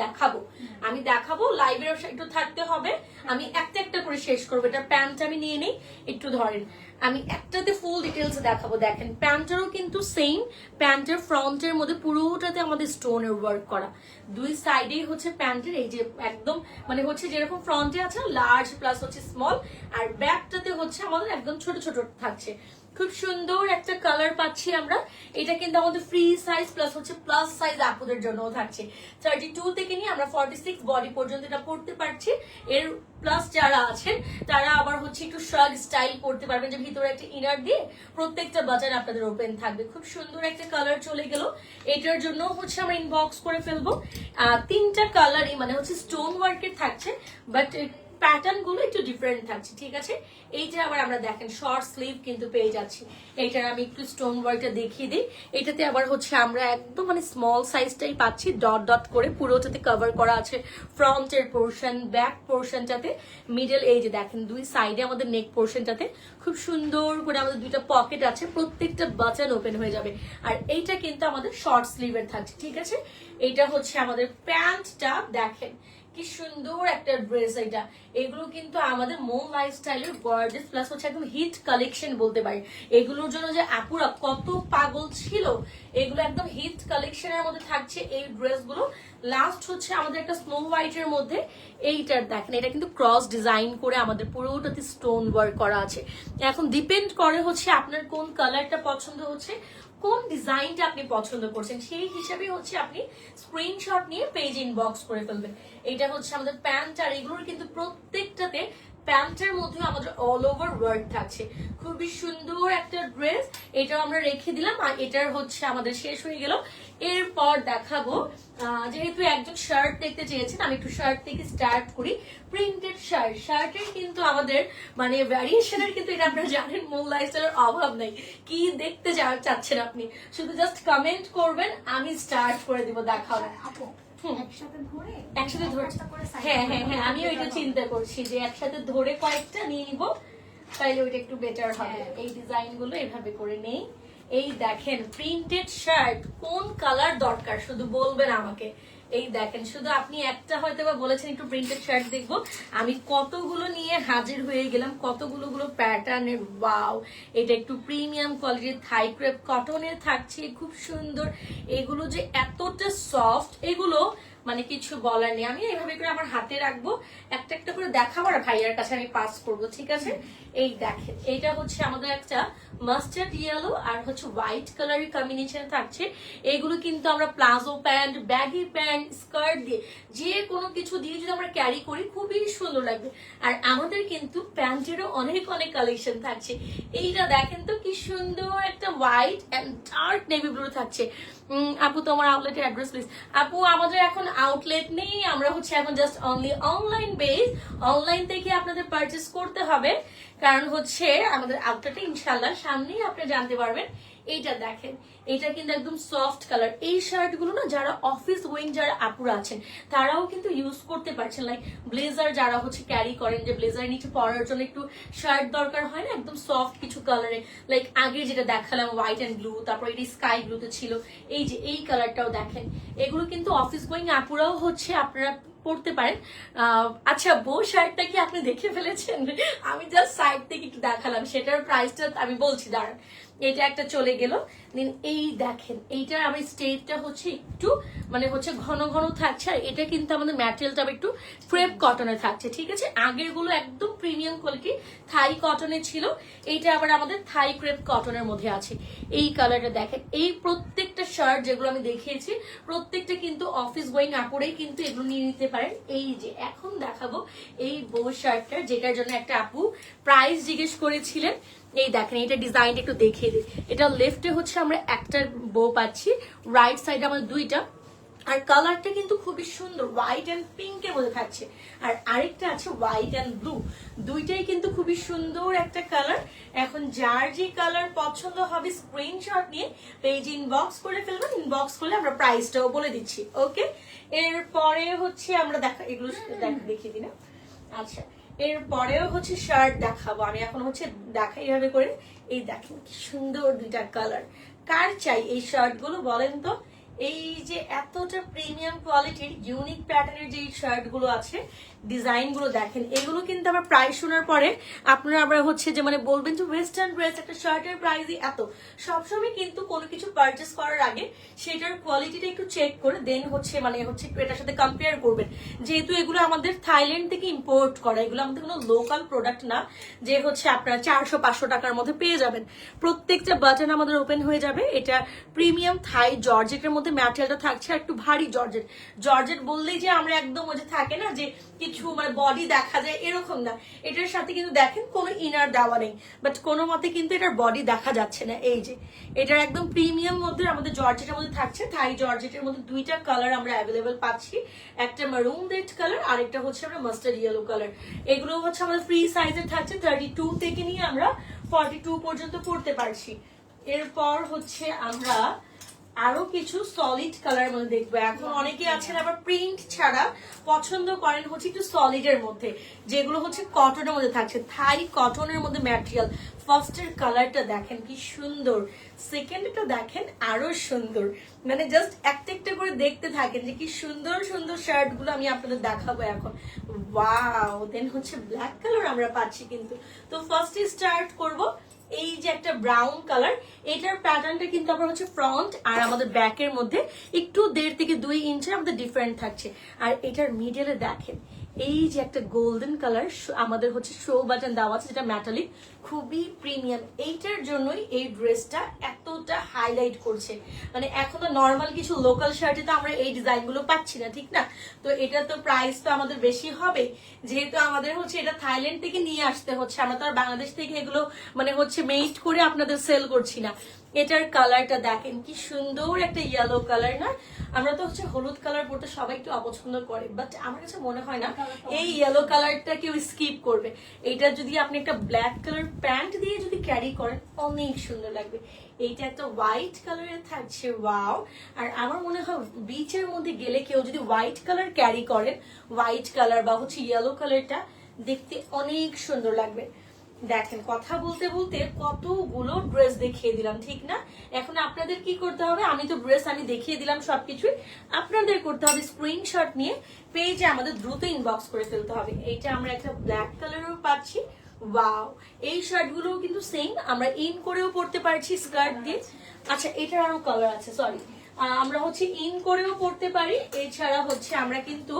দেখাবো লাইভের একটু থাকতে হবে, আমি একটা একটা করে শেষ করবো। এটা প্যান্ট আমি নিয়ে নিই, একটু ধরেন, আমি একটাতে ফুল ডিটেলস দেখাবো। দেখেন প্যান্টেরও কিন্তু সেম, প্যান্টের ফ্রন্টের মধ্যে পুরোটাতে আমাদের স্টোনের ওয়ার্ক করা, দুই সাইডেই হচ্ছে প্যান্টের এই যে একদম মানে হচ্ছে যেরকম ফ্রন্টে আছে লার্জ প্লাস হচ্ছে স্মল, আর ব্যাকটাতে হচ্ছে আমাদের একদম ছোট ছোট থাকছে। খুব সুন্দর একটা কালার পাচ্ছি আমরা। এটা কিন্তু আমাদের ফ্রি সাইজ প্লাস হচ্ছে প্লাস সাইজ আপুদের জন্য থাকছে। 32 থেকে নিয়ে আমরা 46 বডি পর্যন্ত এটা পড়তে পারছি। এর প্লাস যারা আছেন তারা আবার হচ্ছে একটু শার্ট স্টাইল করতে পারবেন, যে ভিতরে একটা ইনার দিয়ে প্রত্যেকটা বাটন আপনাদের ওপেন থাকবে। খুব সুন্দর একটা কালার চলে গেল, এটার জন্য হচ্ছে আমরা ইনবক্স করে ফেলবো। 3টা কালারই মানে হচ্ছে স্টোন ওয়ার্কের থাকছে, বাট প্যাটার্ন গুলো একটু ডিফারেন্ট থাকছে। ঠিক আছে, এইটা আবার আমরা দেখেন শর্ট স্লিভ কিন্তু পেয়ে যাচ্ছি। এইটার আমি একটু স্টোন ওয়ার্কটা দেখিয়ে দিই। এটাতে আবার হচ্ছে আমরা একদম মানে স্মল সাইজটাই পাচ্ছি, ডট ডট করে পুরোটাতে কভার করা আছে ফ্রন্টের পোর্শন, ব্যাক পোর্শনটাতে, মিডল এই যে দেখেন দুই সাইডে আমাদের নেক পোর্শনটাতে খুব সুন্দর করে আমাদের 2টা পকেট আছে, প্রত্যেকটা বাটন ওপেন হয়ে যাবে। আর এইটা কিন্তু আমাদের শর্ট স্লিভের থাকছে। ঠিক আছে, এইটা হচ্ছে আমাদের প্যান্টটা, দেখেন কি সুন্দর একটা ড্রেস। এটা এগুলো কিন্তু আমাদের মোম লাইফস্টাইলের গর্জিয়াস প্লাস হচ্ছে একদম হিট কালেকশন বলতে পারি। এগুলোর জন্য যে আপুরা কত পাগল ছিল, এগুলো একদম হিট কালেকশনের মধ্যে থাকছে এই ড্রেসগুলো। লাস্ট হচ্ছে আমাদের একটা স্নো হোয়াইটের মধ্যে, এইটার দেখেন এটা কিন্তু ক্রস ডিজাইন করে আমাদের পুরোটাতে স্টোন ওয়ার্ক করা আছে। এখন ডিপেন্ড করে হচ্ছে আপনার কোন কালারটা পছন্দ হচ্ছে, কোন ডিজাইনটা আপনি পছন্দ করছেন, সেই হিসাবে হচ্ছে আপনি স্ক্রিনশট নিয়ে পেজ ইনবক্স করে ফেলবেন। এটা হচ্ছে আমাদের প্যান্ট, আর এগুলোর কিন্তু প্রত্যেকটাতে প্যান্টের মধ্যে আমাদের অল ওভার ওয়ার্ক থাকছে। খুবই সুন্দর একটা ড্রেস, এটাও আমরা রেখে দিলাম। আর এটার হচ্ছে আমাদের শেষ হয়ে গেল। এরপর দেখাবো, যেহেতু একজন শার্ট দেখতে চেয়েছেন, আমি একটু শার্ট থেকে স্টার্ট করি। প্রিন্টেড শার্ট, শার্টের কিন্তু আমাদের মানে ভ্যারিয়েশনের কিন্তু এটা আপনারা জানেন মূল লাইফস্টাইলের অভাব নাই। কি দেখতে চাচ্ছেন আপনি শুধু জাস্ট কমেন্ট করবেন, আমি স্টার্ট করে দিব দেখাও। একসাথে ধরে হ্যাঁ হ্যাঁ হ্যাঁ, আমি ওইটা চিন্তা করছি যে একসাথে ধরে কয়েকটা নিয়ে নিব, তাইলে ওইটা একটু বেটার হবে। এই ডিজাইন গুলো এভাবে করে নেই। এই দেখেন প্রিন্টেড শার্ট, কোন কালার দরকার শুধু বলবেন আমাকে। এই দেখেন, শুধু আপনি একটা হয়তো বা বলেছেন একটু প্রিন্টেড শার্ট দেখবো, আমি কতগুলো নিয়ে হাজির হয়ে গেলাম, কতগুলো প্যাটার্নের। ওয়াও, এটা একটু প্রিমিয়াম কোয়ালিটির থাই ক্রেপ কটনের থাকছে, খুব সুন্দর। এগুলো যে এতটা সফট, এগুলো মানে কিছু বলার নেই। আমি এইভাবে করে আমার হাতে রাখবো, একটা একটা করে দেখাবো আর ভাইয়ার কাছে আমি পাস করব। ঠিক আছে, এই দেখেন এইটা হচ্ছে আমাদের একটা মাস্টার্ড ইয়েলো আর হচ্ছে হোয়াইট কালারের কম্বিনেশন থাকছে। এগুলো কিন্তু আমরা palazzo pant, baggy pant, skirt দিয়ে যে কোনো কিছু দিয়ে যদি আমরা ক্যারি করি খুবই সুন্দর লাগবে। আর আমাদের কিন্তু প্যান্টেরও অনেক অনেক কালেকশন থাকছে। এইটা দেখেন তো কি সুন্দর একটা white and dark navy blue থাকছে। আপু তোমার আউটলেটের অ্যাড্রেস প্লিজ। আপু আমাদের এখন আউটলেট নেই, আমরা হচ্ছে এখন just only online base. Online থেকে আপনাদের পারচেস করতে হবে, কারণ হচ্ছে আমাদের আউটলেটে ইনশাল্লাহ সামনেই আপনি জানতে পারবেন। এইটা দেখেন, এটা কিন্তু একদম সফট কালার। এই শার্ট গুলো না যারা অফিস গোয়িং যারা আপুরা আছেন তারাও কিন্তু ইউজ করতে পারছেন। লাইক ব্লেজার যারা হচ্ছে ক্যারি করেন, যে ব্লেজার নিচে পরার জন্য একটু শার্ট দরকার হয় না, একদম সফট কিছু কালারে, লাইক আগে যেটা দেখালাম হোয়াইট এন্ড ব্লু, তারপর এটি স্কাই ব্লুতে ছিল, এই যে এই কালারটাও দেখেন। এগুলো কিন্তু অফিস গোয়িং আপুরাও হচ্ছে আপনারা পড়তে পারেন। আচ্ছা বউ শার্টটা কি আপনি দেখে ফেলেছেন? আমি জাস্ট সাইড থেকে একটু দেখালাম, সেটার প্রাইসটা আমি বলছি দাঁড়ান। এটা একটা চলে গেল। দেন এই দেখেন, এইটার আমি স্টেজটা হচ্ছে একটু মানে হচ্ছে ঘন ঘন থাকছে, আর এটা কিন্তু আমাদের ম্যাটেরিয়ালটা একটু ক্রেপ কটনের থাকছে, ঠিক আছে। আগের গুলো একদম প্রিমিয়াম কোয়ালিটি থাই কটনের ছিল, এইটা আবার আমাদের থাই ক্রেপ কটনের মধ্যে আছে। এই কালারটা দেখেন। এই প্রত্যেকটা শার্ট যেগুলো আমি দেখিয়েছি প্রত্যেকটা কিন্তু অফিস গোয়িং আপুরেই কিন্তু এগুলো নিয়ে নিতে পারেন। এই যে এখন দেখাবো এই বউ শার্টটা, যেটার জন্য একটা আপু প্রাইস জিজ্ঞেস করেছিলেন। এই দেখেন, এটা ডিজাইনটা একটু দেখিয়ে দিই। এটা লেফটে হচ্ছে আমরা একটা বো পাচ্ছি, রাইট সাইডে আমাদের দুইটা, আর কালারটা কিন্তু খুবই সুন্দর, হোয়াইট এন্ড পিঙ্কের মধ্যে থাকছে। আর আরেকটা আছে হোয়াইট এন্ড ব্লু, দুইটাই কিন্তু খুবই সুন্দর একটা কালার। এখন যার যে কালার পছন্দ হবে স্ক্রিনশট নিয়ে পেজ ইনবক্স করে ফেলবেন, ইনবক্স করলে আমরা প্রাইসটাও বলে দিচ্ছি। ওকে, এরপরে হচ্ছে আমরা এগুলো দেখিয়ে দিই না। আচ্ছা, এরপরেও হচ্ছে শার্ট দেখাবো আমি এখন হচ্ছে দেখাই এইভাবে করে। এই দেখেন কি সুন্দর দুইটা কালার। কার চাই এই শার্ট গুলো বলেন তো? এই যে এতটা প্রিমিয়াম কোয়ালিটির ইউনিক প্যাটার্নের যে শার্ট গুলো আছে, ডিজাইন গুলো দেখেন। এগুলো কিন্তু আবার প্রাইস শোনার পরে আপনারা আবার হচ্ছে যে মানে বলবেন যে ওয়েস্টার্ন ড্রেস একটা শার্টের প্রাইসই এত। সবসময় কিন্তু কোনো কিছু পারচেস করার আগে সেটার কোয়ালিটিটা একটু চেক করে দেন হচ্ছে মানে হচ্ছে এটার সাথে কম্পেয়ার করবেন। যেহেতু এগুলো আমাদের থাইল্যান্ড থেকে ইম্পোর্ট করা, এগুলো আমাদের কোনো লোকাল প্রোডাক্ট না যে হচ্ছে আপনারা 400-500 টাকার মধ্যে পেয়ে যাবেন। প্রত্যেকটা বাটন আমাদের ওপেন হয়ে যাবে। এটা প্রিমিয়াম থাই জর্জেটের মধ্যে ম্যাটেরিয়ালটা থাকছে, আর একটু ভারী জর্জেট। জর্জেট বললেই যে আমরা একদম ওই যে থাকে না যে কিছু মানে বডি দেখা যায় এরকম না, এটার সাথে কিন্তু দেখেন কোনো ইনার দেওয়া নেই, বাট কোনো মতে কিন্তু এটার বডি দেখা যাচ্ছে না। এই যে এটার একদম প্রিমিয়াম মধ্যে আমাদের জর্জেটের মধ্যে থাকছে, থাই জর্জেটের মধ্যে দুইটা কালার আমরা অ্যাভেলেবেল পাচ্ছি, একটা মারুন রেড কালার আর একটা হচ্ছে আমরা মাস্টার্ড ইয়েলো কালার। এগুলো হচ্ছে আমাদের ফ্রি সাইজের থাকছে, 32 থেকে নিয়ে আমরা 42 পর্যন্ত পড়তে পারছি। এরপর হচ্ছে আমরা আরো কিছু সলিড কালার মধ্যে দেখবো। এখন অনেকে আছেন আবার প্রিন্ট ছাড়া পছন্দ করেন হচ্ছে একটু সলিডের মধ্যে, যেগুলো হচ্ছে কটনের মধ্যে থাকছে, থাই কটনের মধ্যে ম্যাটেরিয়াল। ফার্স্টের কালারটা দেখেন কি সুন্দর, সেকেন্ডটা দেখেন আরো সুন্দর। মানে জাস্ট একটা একটা করে দেখতে থাকেন যে কি সুন্দর সুন্দর শার্ট গুলো আমি আপনাদের দেখাবো এখন। ওয়াও, দেন হচ্ছে ব্ল্যাক কালার আমরা পাচ্ছি কিন্তু। তো ফার্স্টে স্টার্ট করব এই যে একটা ব্রাউন কালার, এটার প্যাটার্নটা কিন্তু আবার হচ্ছে ফ্রন্ট আর আমাদের ব্যাকের মধ্যে একটু 1.5 থেকে 2 ইঞ্চের আমাদের ডিফারেন্ট থাকছে। আর এটার মিডলে দেখেন এই যে একটা গোল্ডেন কালার আমাদের হচ্ছে শো বাটন দেওয়া আছে, যেটা মেটালিক, খুবই প্রিমিয়াম। এইটার জন্যই এই ড্রেসটা এতটা হাইলাইট করছে। মানে এখন তো নর্মাল কিছু লোকাল শার্টে তো আমরা এই ডিজাইন গুলো পাচ্ছি না, ঠিক না? তো এটা তো প্রাইস তো আমাদের বেশি হবে, যেহেতু আমাদের হচ্ছে এটা থাইল্যান্ড থেকে নিয়ে আসতে হচ্ছে, আমরা তো আর বাংলাদেশ থেকে এগুলো মানে হচ্ছে মেড করে আপনাদের সেল করছি না। এটার কালারটা দেখেন কি সুন্দর একটা ইয়েলো কালার না? আমরা তো হচ্ছে হলুদ কালার পরতে সবাই একটু অপছন্দ করে, বাট আমার কাছে মনে হয় না এই ইয়েলো কালারটা কেউ স্কিপ করবে। এটা যদি আপনি একটা ব্ল্যাক কালার প্যান্ট দিয়ে যদি ক্যারি করেন অনেক সুন্দর লাগবে। এইটা একটা হোয়াইট কালারের থাকছে, ওয়াও। আর আমার মনে হয় বিচের মধ্যে গেলে কেউ যদি হোয়াইট কালার ক্যারি করেন, হোয়াইট কালার বা হচ্ছে ইয়েলো কালারটা দেখতে অনেক সুন্দর লাগবে। দেখেন, কথা বলতে বলতে কতগুলো ড্রেস দেখিয়ে দিলাম, ঠিক না? এখন আপনাদের কি করতে হবে, আমি তো ড্রেস আমি দেখিয়ে দিলাম সবকিছুই, আপনাদের করতে হবে স্ক্রিনশট নিয়ে পেজে আমাদের দ্রুত ইনবক্স করে ফেলতে হবে। এইটা আমরা একটা ব্ল্যাক কালারও পাচ্ছি, ওয়াও। এই শার্ট গুলো কিন্তু সেম, আমরা ইন করেও পরতে পারছি স্কার্ট দিয়ে। আচ্ছা, এটার আরো কালার আছে, সরি আমরা হচ্ছে ইন করেও পড়তে পারি, এছাড়া হচ্ছে আমরা কিন্তু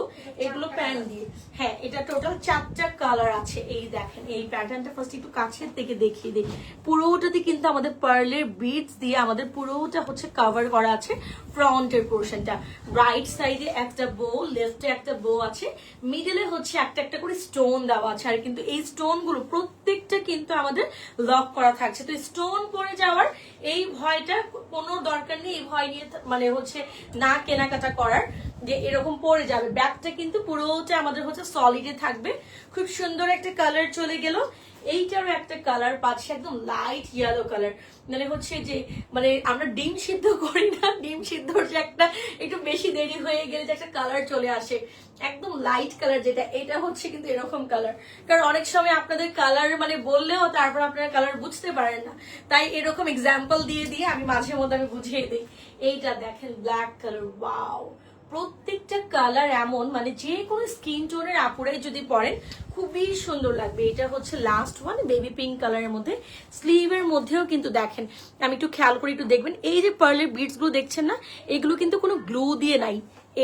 এগুলো প্যান্ট দিয়ে। হ্যাঁ, এটা টোটাল 4টা কালার আছে। এই দেখেন এই প্যাটার্নটা ফার্স্ট একটু কাছের থেকে দেখিয়ে দিই। পুরোটাতে কিন্তু আমাদের পার্লের বিডস দিয়ে আমাদের পুরোটা হচ্ছে কভার করা আছে। ফ্রন্টের পোর্শনটা রাইট সাইডে একটা বো, লেফটে একটা বো আছে, মিডলে হচ্ছে একটা একটা করে স্টোন দেওয়া আছে। আর কিন্তু এই স্টোন গুলো প্রত্যেকটা কিন্তু আমাদের লক করা থাকছে। তো স্টোন পড়ে যাওয়ার এই ভয়টা কোনো দরকার নেই। এই ভয় নিয়ে মানে হচ্ছে না কেনাকাটা করার যে এরকম পড়ে যাবে। ব্যাগটা কিন্তু পুরোটা আমাদের হচ্ছে সলিডে থাকবে। খুব সুন্দর একটা কালার চলে গেল। এইটারও একটা কালার পাচ্ছি একদম লাইট ইয়েলো কালার, মানে হচ্ছে যে মানে আমরা ডিম সিদ্ধ করি না, ডিম সিদ্ধর যে একটা একটু বেশি দেরি হয়ে গেলে যে একটা কালার চলে আসে, একদম লাইট কালার যেটা, এটা হচ্ছে কিন্তু এরকম কালার। কারণ অনেক সময় আপনাদের কালার মানে বললেও তারপর আপনারা কালার বুঝতে পারেন না, তাই এরকম এক্সাম্পল দিয়ে দিয়ে আমি মাঝে মধ্যে আমি বুঝিয়ে দিই। এইটা দেখেন ব্ল্যাক কালার, ওয়াও! প্রত্যেকটা কালার এমন মানে যে কোনো স্কিন টোনের আপুরাই যদি পরেন খুবই সুন্দর লাগবে। এটা হচ্ছে লাস্ট ওয়ান, বেবি পিঙ্ক কালারের মধ্যে। স্লিভের মধ্যেও কিন্তু দেখেন, আমি একটু খেয়াল করে একটু দেখবেন, এই যে পার্লের বিডস গুলো দেখছেন না, এগুলো কিন্তু কোনো গ্লু দিয়ে নাই।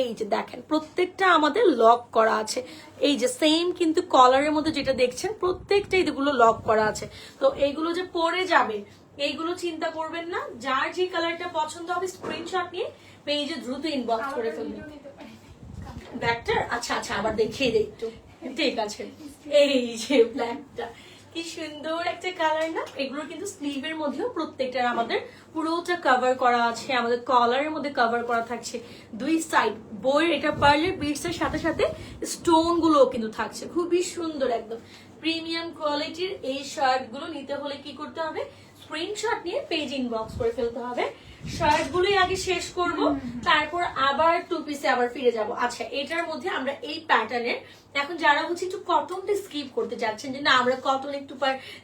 এই যে দেখেন প্রত্যেকটা আমাদের লক করা আছে। এই যে সেম কিন্তু কলারের মধ্যে যেটা দেখছেন প্রত্যেকটা এগুলো লক করা আছে। তো এইগুলো যে পরে যাবে এইগুলো চিন্তা করবেন না। যার যে কালারটা পছন্দ হবে স্ক্রিনশট নিয়ে পেজে দ্রুত ইনবক্স করে ফেলবেন। ব্ল্যাকটার আচ্ছা আচ্ছা আবার দেখিয়ে দিই একটু, ঠিক আছে। এই যে ব্ল্যাকটা কি সুন্দর একটা কালার না। এগুলো কিন্তু স্লিভের মধ্যেও প্রত্যেকটার আমাদের পুরোটা কভার করা আছে, আমাদের কলারের মধ্যে কভার করা থাকছে দুই সাইড। বইয়ের এটা পার্লের বিডস এর সাথে সাথে স্টোন গুলোও কিন্তু থাকছে, খুবই সুন্দর একদম প্রিমিয়াম কোয়ালিটির। এই শার্ট গুলো নিতে হলে কি করতে হবে, স্ক্রিনশট নিয়ে পেজ ইনবক্স করে ফেলতে হবে। শার্ট গুলোই আগে শেষ করব, তারপর আবার টু পিসে আবার ফিরে যাব। আচ্ছা, এটার মধ্যে আমরা এই প্যাটার্নের, এখন যারা হচ্ছে একটু কটনটা স্কিপ করতে যাচ্ছেন যে না আমরা কটন একটু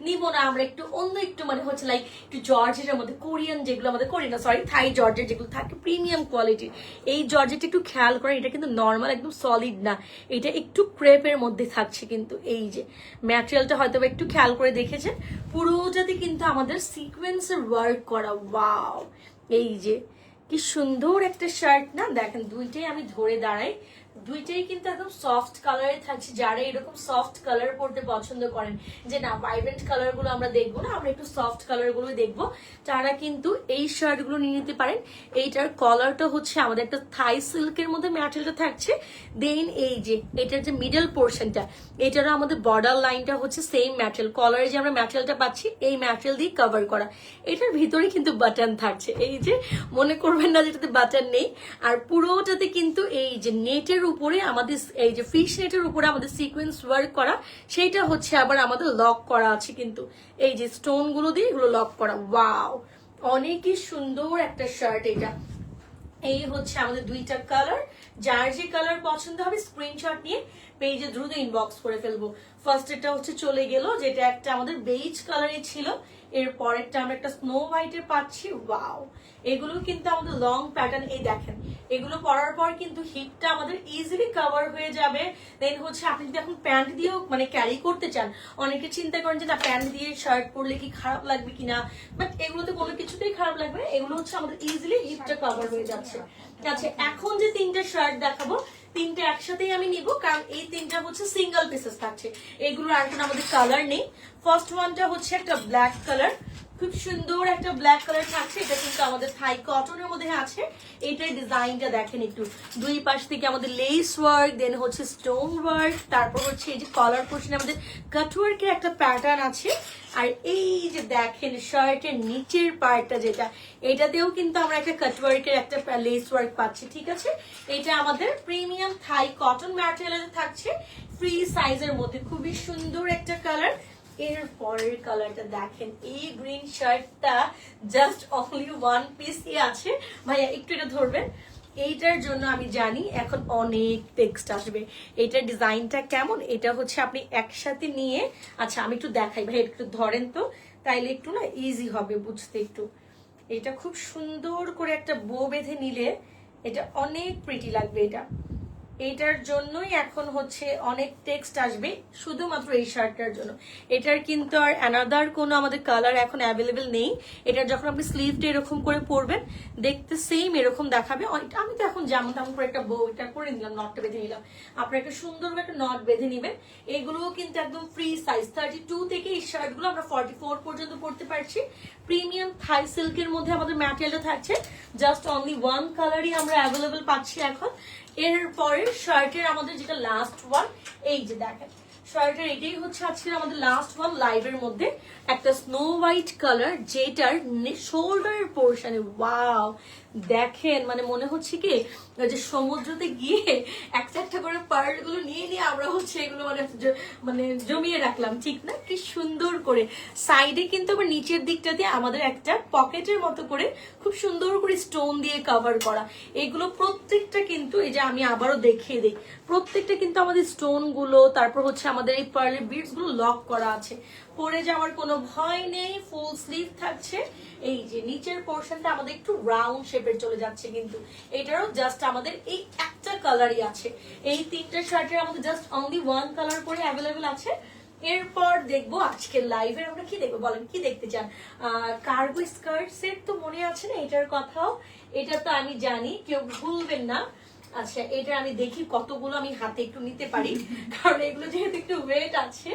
নিব না, আমরা একটু অন্য একটু মানে হচ্ছে লাইক একটু জর্জেটের মধ্যে কোরিয়ান যেগুলো আমাদের কোরিয়ান না সরি থাই জর্জেট যেগুলো থাকে প্রিমিয়াম কোয়ালিটির, এই জর্জেট একটু খেয়াল করেন। এটা কিন্তু নর্মাল একদম সলিড না, এটা একটু ক্রেপের মধ্যে থাকছে। কিন্তু এই যে ম্যাটেরিয়ালটা হয়তো একটু খেয়াল করে দেখেছেন, পুরোটাতে কিন্তু আমাদের সিকোয়েন্সের ওয়ার্ক করা। ওয়াও! এই যে কি সুন্দর একটা শার্ট না, দেখেন দুইটাই আমি ধরে দাঁড়াই, দুইটাই কিন্তু একদম সফট কালারে থাকছে। যারা এরকম সফট কালার পরতে পছন্দ করেন যে না ভাইব্রেন্ট কালার গুলো আমরা দেখবো না, আমরা একটু সফট কালার গুলো দেখবো, তারা কিন্তু এই শার্ট গুলো নিয়ে নিতে পারেন। এইটার কলারটা হচ্ছে আমাদের একটা থাই সিল্কের মধ্যে ম্যাটেরিয়ালটা থাকছে। দেন এই যে এটার যে মিডল পোর্শনটা, এটারও আমাদের বর্ডার লাইনটা হচ্ছে সেম ম্যাটেরিয়াল, কলারে যে আমরা ম্যাটেরিয়ালটা পাচ্ছি এই ম্যাটেরিয়াল দিয়ে কভার করা। এটার ভিতরে কিন্তু বাটন থাকছে, এই যে মনে করবেন না যেটাতে বাটন নেই। আর পুরোটাতে কিন্তু এই যে নেটের উপরে আমাদের এই যে ফিশ নেটের উপরে আমাদের সিকোয়েন্স ওয়ার্ক করা, সেইটা হচ্ছে আবার আমাদের লক করা আছে কিন্তু এই যে স্টোন গুলো দিয়ে এগুলো লক করা। ওয়াও! অনেকই সুন্দর একটা শার্ট এটা। এই হচ্ছে আমাদের দুইটা কালার, যার যে কালার পছন্দ হবে স্ক্রিনশট নিয়ে পেজে দ্রুত ইনবক্স করে ফেলবো। ফার্স্ট এটা হচ্ছে চলে গেল, যেটা একটা আমাদের বেজ কালারে ছিল। এর পরেরটা আমরা একটা স্নো হোয়াইটে পাচ্ছি। ওয়াও! এগুলো কিন্তু আমাদের লং প্যাটার্ন। এই দেখেন এগুলো পরার পর কিন্তু হিপটা আমাদের ইজিলি কভার হয়ে যাবে। দেন হচ্ছে আপনি যদি এখন প্যান্ট দিয়েও মানে ক্যারি করতে চান, অনেকে চিন্তা করেন যে না প্যান্ট দিয়ে শার্ট পরলে কি খারাপ লাগবে কিনা, বাট এগুলোতে কোনো কিছুতেই খারাপ লাগবে না। এগুলো হচ্ছে আমাদের ইজিলি হিপটা কভার হয়ে যাচ্ছে। আচ্ছা, এখন যে তিনটা শার্ট দেখাবো তিনটা একসাথেই আমি নিব, কারণ এই তিনটা হচ্ছে সিঙ্গেল পিসেস থাকছে, এগুলোর আর কোনো আমাদের কালার নেই। ফার্স্ট ওয়ানটা হচ্ছে একটা ব্ল্যাক কালার, খুব সুন্দর একটা ব্ল্যাক কালার থাকছে। এটা কিন্তু আমাদের থাই কটনের মধ্যে আছে। এইটার ডিজাইনটা দেখেন একটু, দুই পাশ থেকে আমাদের লেস ওয়ার্ক, দেন হচ্ছে স্টোন ওয়ার্ক, তারপর হচ্ছে এই যে কলার পোর্শনে আমাদের কাটওয়ার্কের একটা প্যাটার্ন আছে। আর এই যে দেখেন শার্টের নিচের পার্টটা যেটা, এটাতেও কিন্তু আমরা একটা কাটওয়ার্কের একটা লেস ওয়ার্ক পাচ্ছি। ঠিক আছে, এটা আমাদের প্রিমিয়াম থাই কটন ম্যাটেরিয়ালে থাকছে, ফ্রি সাইজের মধ্যে, খুবই সুন্দর একটা কালার। এর পরের কালারটা দেখেন, এই গ্রিন শার্টটা জাস্ট অনলি ওয়ান পিসই আছে। ভাইয়া একটু এটা ধরবেন, এইটার জন্য আমি জানি এখন অনেক টেক্সট আসবে। এটার ডিজাইনটা কেমন, এটা হচ্ছে আপনি একসাথে নিয়ে, আচ্ছা আমি একটু দেখাই ভাই, একটু ধরেন তো, তাইলে একটু না ইজি হবে বুঝতে। একটু এটা খুব সুন্দর করে একটা বো বেঁধে নিলে এটা অনেক প্রিটি লাগবে। এটা এইটার জন্যই এখন হচ্ছে অনেক টেক্সট আসবে শুধুমাত্র এই শার্টটার জন্য। এটার কিন্তু আর অ্যানাদার কোনো আমাদের কালার এখন অ্যাভেলেবেল নেই। এটার যখন আপনি স্লিভটা এরকম করে পরবেন দেখতে সেম এরকম দেখাবে। আমি তো এখন যেমন তেমন করে একটা বউ এটা করে নিলাম, নটটা বেঁধে নিলাম। আপনার একটা সুন্দর একটা নট বেঁধে নিবেন। এগুলোও কিন্তু একদম ফ্রি সাইজ, 32 থেকে এই শার্টগুলো আমরা 44 পর্যন্ত পরতে পারছি। প্রিমিয়াম থাই সিল্কের মধ্যে আমাদের ম্যাটেরিয়ালটা থাকছে। জাস্ট অনলি ওয়ান কালারই আমরা অ্যাভেলেবেল পাচ্ছি এখন। এরপরে শার্টের আমাদের যেটা লাস্ট ওয়ান, এই যে দেখেন শার্টের এটাই হচ্ছে আজকের আমাদের লাস্ট ওয়ান লাইভের মধ্যে। একটা স্নো হোয়াইট কালার যেটার শোল্ডারের পোর্শনে ওয়াও দেখেন, মানে মনে হচ্ছে কি যে সমুদ্রতে গিয়ে একটা একটা করে পার্ল গুলো নিয়ে নিয়ে আমরা হচ্ছে এগুলো মানে জমিয়ে রাখলাম, ঠিক না? কি সুন্দর করে সাইডে কিন্তু আবার নিচের দিকটাতে আমাদের একটা পকেটের মতো করে খুব সুন্দর করে স্টোন দিয়ে কভার করা। এগুলো প্রত্যেকটা কিন্তু এই যে আমি আবারও দেখিয়ে দিই, প্রত্যেকটা কিন্তু আমাদের স্টোন গুলো, তারপর হচ্ছে আমাদের এই পার্লের বিডস গুলো লক করা আছে, পরে যাওয়ার কোনো ভয় নেই। ফুল স্লিভ থাকছে। এই যে নিচের পোর্শনটা আমাদের একটু রাউন্ড শেপের চলে যাচ্ছে, কিন্তু এটারও জাস্ট আমাদের এই একটা কালারই আছে। এই তিনটা শার্টের আমাদের জাস্ট অনলি ওয়ান কালার করে অ্যাভেলেবেল আছে। এরপর দেখবো আজকের লাইভে আমরা কি দেখবো, বলেন কি দেখতে চান? কার্গো স্কার্ট সেট তো মনে আছে না এটার কথাও? এটা তো আমি জানি, কেউ ভুলবেন না। আচ্ছা, এটা আমি দেখি কতগুলো আমি হাতে একটু নিতে পারি, কারণ এগুলো যেহেতু একটু ওয়েট আছে।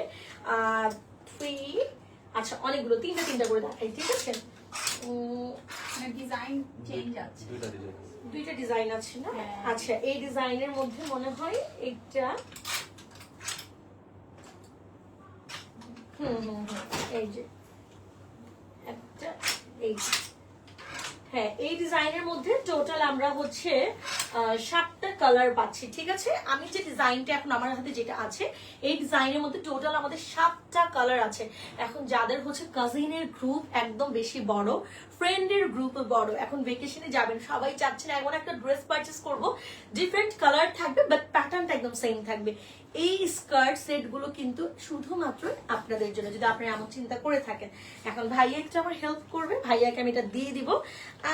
আচ্ছা, অনেকগুলো তিনটা করে দেখাই, ঠিক আছে? ডিজাইন চেঞ্জ আছে, দুইটা ডিজাইন আছে না? আচ্ছা, এই ডিজাইনের মধ্যে মনে হয় একটা এই যে একটা, এই হ্যাঁ, এই ডিজাইনের মধ্যে টোটাল আমরা হচ্ছে 7টা কালার পাচ্ছি, ঠিক আছে? আমি যে ডিজাইনটা এখন আমার হাতে যেটা আছে, এই ডিজাইনের মধ্যে টোটাল আমাদের 7টা কালার আছে। এখন যাদের হচ্ছে কাজিনের গ্রুপ একদম বেশি বড়, ফ্রেন্ডের গ্রুপে বড়, এখন ভেকেশনে যাবেন, সবাই চাচ্ছেন এমন একটা ড্রেস পারচেস করব ডিফারেন্ট কালার থাকবে বাট প্যাটার্নটা একদম সেম থাকবে। এই স্কার্ট সেট গুলো কিন্তু শুধুমাত্র আপনাদের জন্য, যদি আপনারা এমন চিন্তা করে থাকেন। এখন ভাইয়া একটু আমার হেল্প করবে, ভাইয়াকে আমি এটা দিয়ে দিব।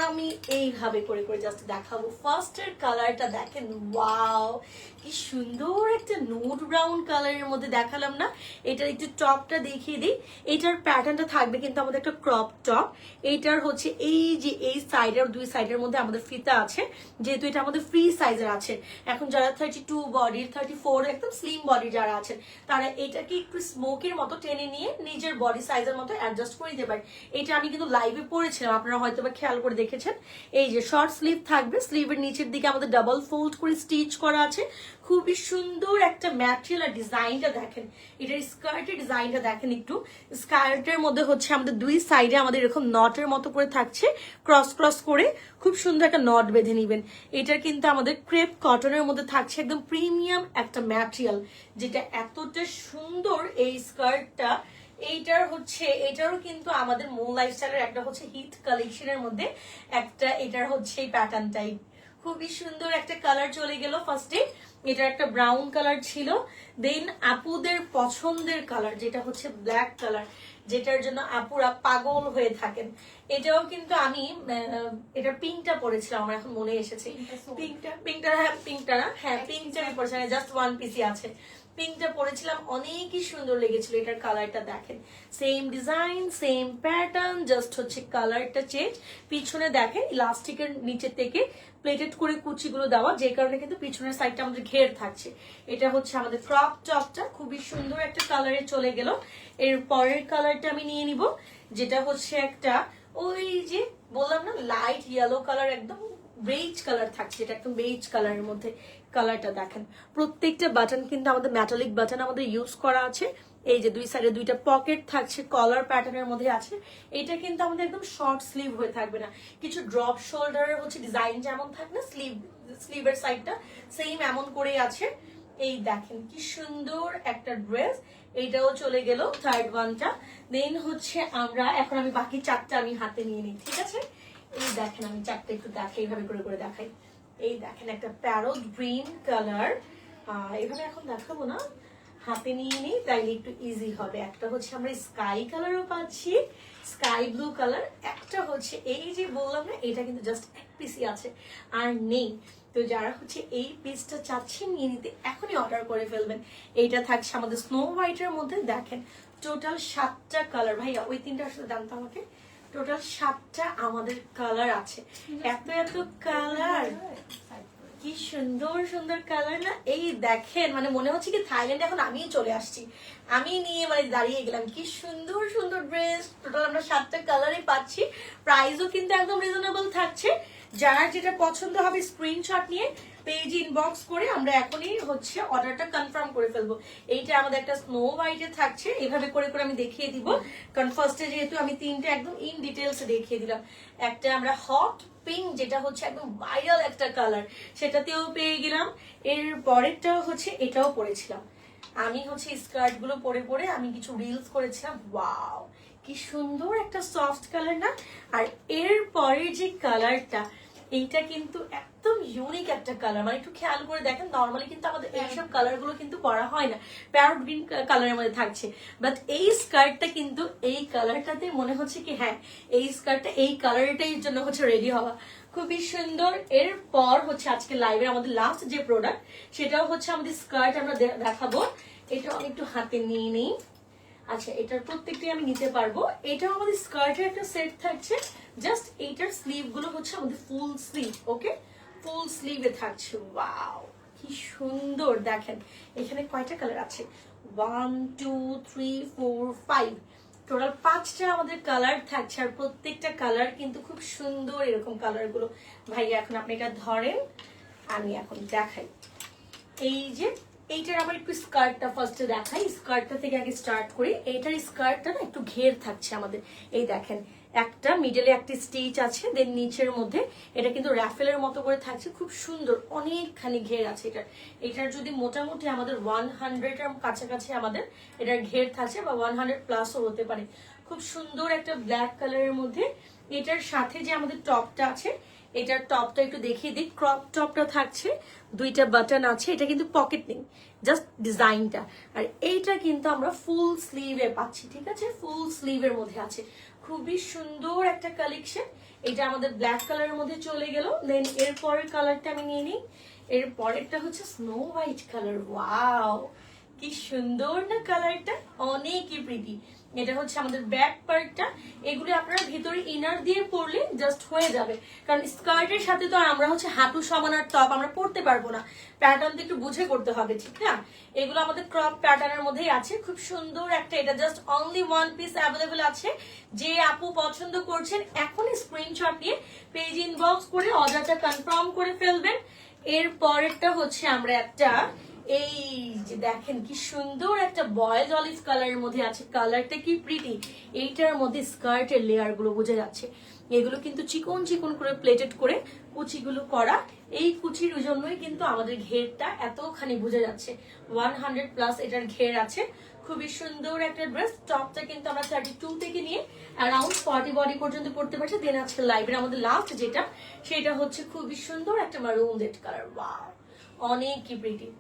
আমি এইভাবে করে করে জাস্ট দেখাবো। ফার্স্টের কালারটা দেখেন, ওয়াও কি সুন্দর একটা নোট ব্রাউন কালারের মধ্যে দেখালাম না? এটার একটু টপটা দেখিয়ে দিই। এটার প্যাটার্নটা থাকবে কিন্তু আমাদের একটা ক্রপ টপ। এইটার হচ্ছে এই যে এই সাইডের দুই সাইডের মধ্যে আমাদের ফিতা আছে, যেহেতু এটা আমাদের ফ্রি সাইজের আছে। এখন যারা 32 বডির, 34 একদম স্লিম বডি যারা আছেন, তারা এটাকে একটু স্মোকের মতো টেনে নিয়ে নিজের বডি সাইজের মতো অ্যাডজাস্ট করে দিতে পারে। এটা আমি কিন্তু লাইভে পড়েছিলাম, আপনারা হয়তো বা খেয়াল করে দেখেছেন। এই যে শর্ট স্লিভ থাকবে, স্লিভের নিচের দিকে আমাদের ডাবল ফোল্ড করে স্টিচ করা আছে। খুবই সুন্দর একটা ম্যাটেরিয়াল আর ডিজাইনটা দেখেন। এটার স্কার্টের ডিজাইনটা দেখেন একটু। স্কার্টের মধ্যে হচ্ছে আমাদের দুই সাইডে আমাদের এরকম নটের মতো করে থাকছে, ক্রস ক্রস করে খুব সুন্দর একটা নট বেঁধে নিবেন। এটার কিন্তু আমাদের ক্রেপ কটনের মধ্যে থাকছে, একদম প্রিমিয়াম একটা ম্যাটেরিয়াল, যেটা এতটা সুন্দর এই স্কার্টটা। এইটার হচ্ছে এটারও কিন্তু আমাদের মূল লাইফস্টাইলের একটা হচ্ছে হিট কালেকশনের মধ্যে একটা, এটার হচ্ছে এই প্যাটার্নটাই খুবই সুন্দর একটা কালার চলে গেল। ফার্স্টে এটার একটা ব্রাউন কালার ছিল, দেন আপুদের পছন্দের কালার যেটা হচ্ছে ব্ল্যাক কালার, যেটার জন্য আপুরা পাগল হয়ে থাকেন। এটাও কিন্তু আমি এটার পিঙ্কটা পরেছিলাম, আমার এখন মনে এসেছে। পিঙ্কটা আমি পরেছিলাম, জাস্ট ওয়ান পিসি আছে। পিঙ্কটা পরেছিলাম, অনেকই সুন্দর লেগেছিল। এটার কালারটা দেখেন, same design same pattern, just হচ্ছে কালারটা চেঞ্জ। পিছনে দেখেন ইলাস্টিকের নিচে থেকে প্লেটেড করে কুচিগুলো দেওয়া, যে কারণে কিন্তু পিছনের সাইডটা আমাদের ঘের থাকছে। এটা হচ্ছে আমাদের ক্রপ টপটা, খুবই সুন্দর একটা কালারে চলে গেল। এর পরের কালারটা আমি নিয়ে নিব, যেটা হচ্ছে একটা ওই যে বললাম না লাইট ইয়েলো কালার, একদম বেজ কালার থাকছে। এটা একদম বেজ কালারের মধ্যে কালারটা দেখেন। প্রত্যেকটা বাটন কিন্তু আমাদের মেটালিক বাটন আমাদের ইউজ করা আছে। এই যে দুই সাইডে দুইটা পকেট থাকছে, কলার প্যাটার্নের মধ্যে আছে। এটা কিন্তু আমাদের একদম শর্ট স্লিভ হয়ে থাকবে না, কিছু ড্রপ শোল্ডারের হচ্ছে ডিজাইন যেমন থাকে না, স্লিভের সাইডটা সেম এমন করেই আছে। এই দেখেন কি সুন্দর একটা ড্রেস। এইটাও চলে গেল থার্ড ওয়ানটা। দেন হচ্ছে আমরা এখন আমি বাকি চারটা আমি হাতে নিয়ে নিই, ঠিক আছে? এই দেখেন আমি চারটা একটু দেখাই, এইভাবে করে করে দেখাই। এই দেখেন একটা প্যারোট গ্রিন কালার, এইভাবে এখন দেখাবো না, হাতে নিয়ে নিই তাইলে একটু ইজি হবে। একটা হচ্ছে আমরা স্কাই কালারও পাচ্ছি, স্কাই ব্লু কালার। একটা হচ্ছে এই যে বললাম না, এটা কিন্তু জাস্ট এক পিসি আছে আর নেই। তো যারা হচ্ছে এই পিসটা চাচ্ছেন নিয়ে নিতে এখনই অর্ডার করে ফেলবেন। এইটা থাকছে আমাদের স্নো হোয়াইটের মধ্যে। দেখেন টোটাল 7টা কালার। ভাইয়া ওই 3টার সাথে দাম তো আমাকে। টোটাল 7টা আমাদের কালার আছে। এত এত কালার, কি সুন্দর সুন্দর কালার না। এই দেখেন মানে মনে হচ্ছে কি থাইল্যান্ডে এখন আমিই চলে আসছি, আমি নিয়ে মানে দাঁড়িয়ে গেলাম। কি সুন্দর সুন্দর ড্রেস। টোটাল আমরা 7টা কালারই পাচ্ছি। প্রাইসও কিন্তু একদম রিজনেবল থাকছে। যার যেটা পছন্দ হবে স্ক্রিনশট নিয়ে পেজ ইনবক্স করে আমরা এখনই হচ্ছে অর্ডারটা কনফার্ম করে ফেলবো। এইটা আমাদের একটা স্নো হোয়াইটে থাকছে। এভাবে করে করে আমি দেখিয়ে দিব, কারণ ফার্স্টে যেহেতু আমি 3টে একদম ইন ডিটেলস দেখিয়ে দিলাম। একটা আমরা হট পিঙ্ক, যেটা হচ্ছে একদম ভাইরাল একটা কালার, সেটাতেও পেয়ে গেলাম। এর পরেরটাও হচ্ছে এটাও পরেছিলাম আমি, হচ্ছে স্কার্ট গুলো পরে পরে আমি কিছু রিলস করেছিলাম। ওয়াও কি সুন্দর একটা সফট কালার না। আর এর পরের যে কালারটা, এইটা কিন্তু একদম ইউনিক একটা কালার। মানে একটু খেয়াল করে দেখেন, নর্মালি কিন্তু আমাদের এইসব কালার গুলো কিন্তু পরা হয় না, প্যারট গ্রিন কালারের মধ্যে থাকছে। বাট এই স্কার্টটা কিন্তু এই কালারটাতে মনে হচ্ছে কি হ্যাঁ এই স্কার্টটা এই কালারটাই জন্য হচ্ছে রেডি হওয়া। খুবই সুন্দর। এরপর হচ্ছে আজকে লাইভের আমাদের লাস্ট যে প্রোডাক্ট, সেটাও হচ্ছে আমাদের স্কার্ট আমরা দেখাবো। এটা আমি একটু হাতে নিয়ে নিই। আচ্ছা, এটার প্রত্যেকটি আমি নিতে পারবো। এটাও আমাদের স্কার্টের একটা সেট থাকছে। জাস্ট এইটার স্লিভ গুলো হচ্ছে আমাদের ফুল স্লিভ। ওকে, ফুল স্লিভে থাকছে। ওয়াও কি সুন্দর। দেখেন এখানে কয়টা কালার আছে, 1 2 3 4 5, টোটাল 5টা আমাদের কালার থাকছে। আর প্রত্যেকটা কালার কিন্তু খুব সুন্দর, এরকম কালার গুলো। ভাইয়া এখন আপনি এটা ধরেন, আমি এখন দেখাই। এই যে এইটার আবার একটু স্কার্টটা ফার্স্টে দেখাই। স্কার্টটা থেকে আগে স্টার্ট করি। এইটার স্কার্টটা না একটু ঘের থাকছে আমাদের। এই দেখেন একটা মিডলে একটা স্টিচ আছে, দেন নিচের মধ্যে এটা কিন্তু র্যাফেলের মতো করে থাকছে। খুব সুন্দর, অনেকখানি ঘের আছে এটার। এটার যদি মোটামুটি আমাদের 100 এর কাছাকাছি আমাদের এটার ঘের থাকছে, বা 100 প্লাসও হতে পারে। খুব সুন্দর একটা ব্ল্যাক কালারের মধ্যে। এটার সাথে যে আমাদের টপটা আছে, এটার টপটা একটু দেখিয়ে দিই। ক্রপ টপটা থাকছে, 2টা বাটন আছে। এটা কিন্তু পকেট নেই, জাস্ট ডিজাইনটা। আর এইটা কিন্তু আমরা ফুল স্লিভে পাচ্ছি। ঠিক আছে, ফুল স্লিভের মধ্যে আছে। খুবই সুন্দর একটা কালেকশন। এটা আমাদের ব্ল্যাক কালারের মধ্যে চলে গেল। দেন এর পরের কালারটা আমি নিয়ে নিই। এর পরেরটা হচ্ছে স্নো হোয়াইট কালার। ওয়াও কি সুন্দর না কালারটা, অনেকই প্রিটি। এটা হচ্ছে আমাদের ব্যাক পার্টটা। এগুলো আপনারা ভিতরে ইনার দিয়ে পরলে জাস্ট হয়ে যাবে, কারণ স্কার্টের সাথে তো আর আমরা হচ্ছে হাঁটু সমানার টপ আমরা পরতে পারবো না। প্যাটার্ন একটু বুঝে করতে হবে, ঠিক না? এগুলো আমাদের ক্রপ প্যাটার্নের মধ্যেই আছে। খুব সুন্দর একটা, এটা জাস্ট অনলি 1 পিস অ্যাভেলেবল আছে। যে আপু পছন্দ করছেন এখনই স্ক্রিনশট নিয়ে পেজ ইনবক্স করে অর্ডারটা কনফার্ম করে ফেলবেন। এর পরেরটা হচ্ছে আমরা একটা, এই যে দেখেন কি সুন্দর একটা বয়েজ অলিভ কালারের মধ্যে আছে। কালারটা কি প্রিটি। এইটার মধ্যে স্কার্টের লেয়ার গুলো বোঝা যাচ্ছে। এগুলো কিন্তু চিকন চিকন করে প্লেটেড করে কুচিগুলো করা। এই কুচির জন্যই কিন্তু আমাদের ঘেরটা এতখানি বোঝা যাচ্ছে। 100 প্লাস এটার ঘের আছে। খুবই সুন্দর একটা ড্রেস। টপটা কিন্তু আমরা 32 থেকে নিয়ে অ্যারাউন্ড 40 বডি পর্যন্ত পড়তে পারছি। দেন আজকে লাইভের আমাদের লাস্ট যেটা, সেটা হচ্ছে খুবই সুন্দর একটা মারুন রেড কালার। ওয়াও অনেকই প্রিটি।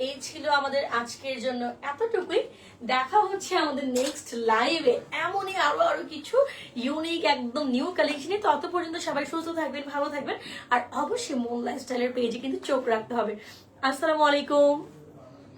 এই ছিল আমাদের আজকের জন্য এতটুকুই। দেখা হচ্ছে আমাদের নেক্সট লাইভে এমনই আরো আরো কিছু ইউনিক একদম নিউ কালেকশনে। তত পর্যন্ত সবাই সুস্থ থাকবেন, ভালো থাকবেন। আর অবশ্যই মুন লাইফস্টাইলের পেজে কিন্তু চোখ রাখতে হবে। আসসালামু আলাইকুম।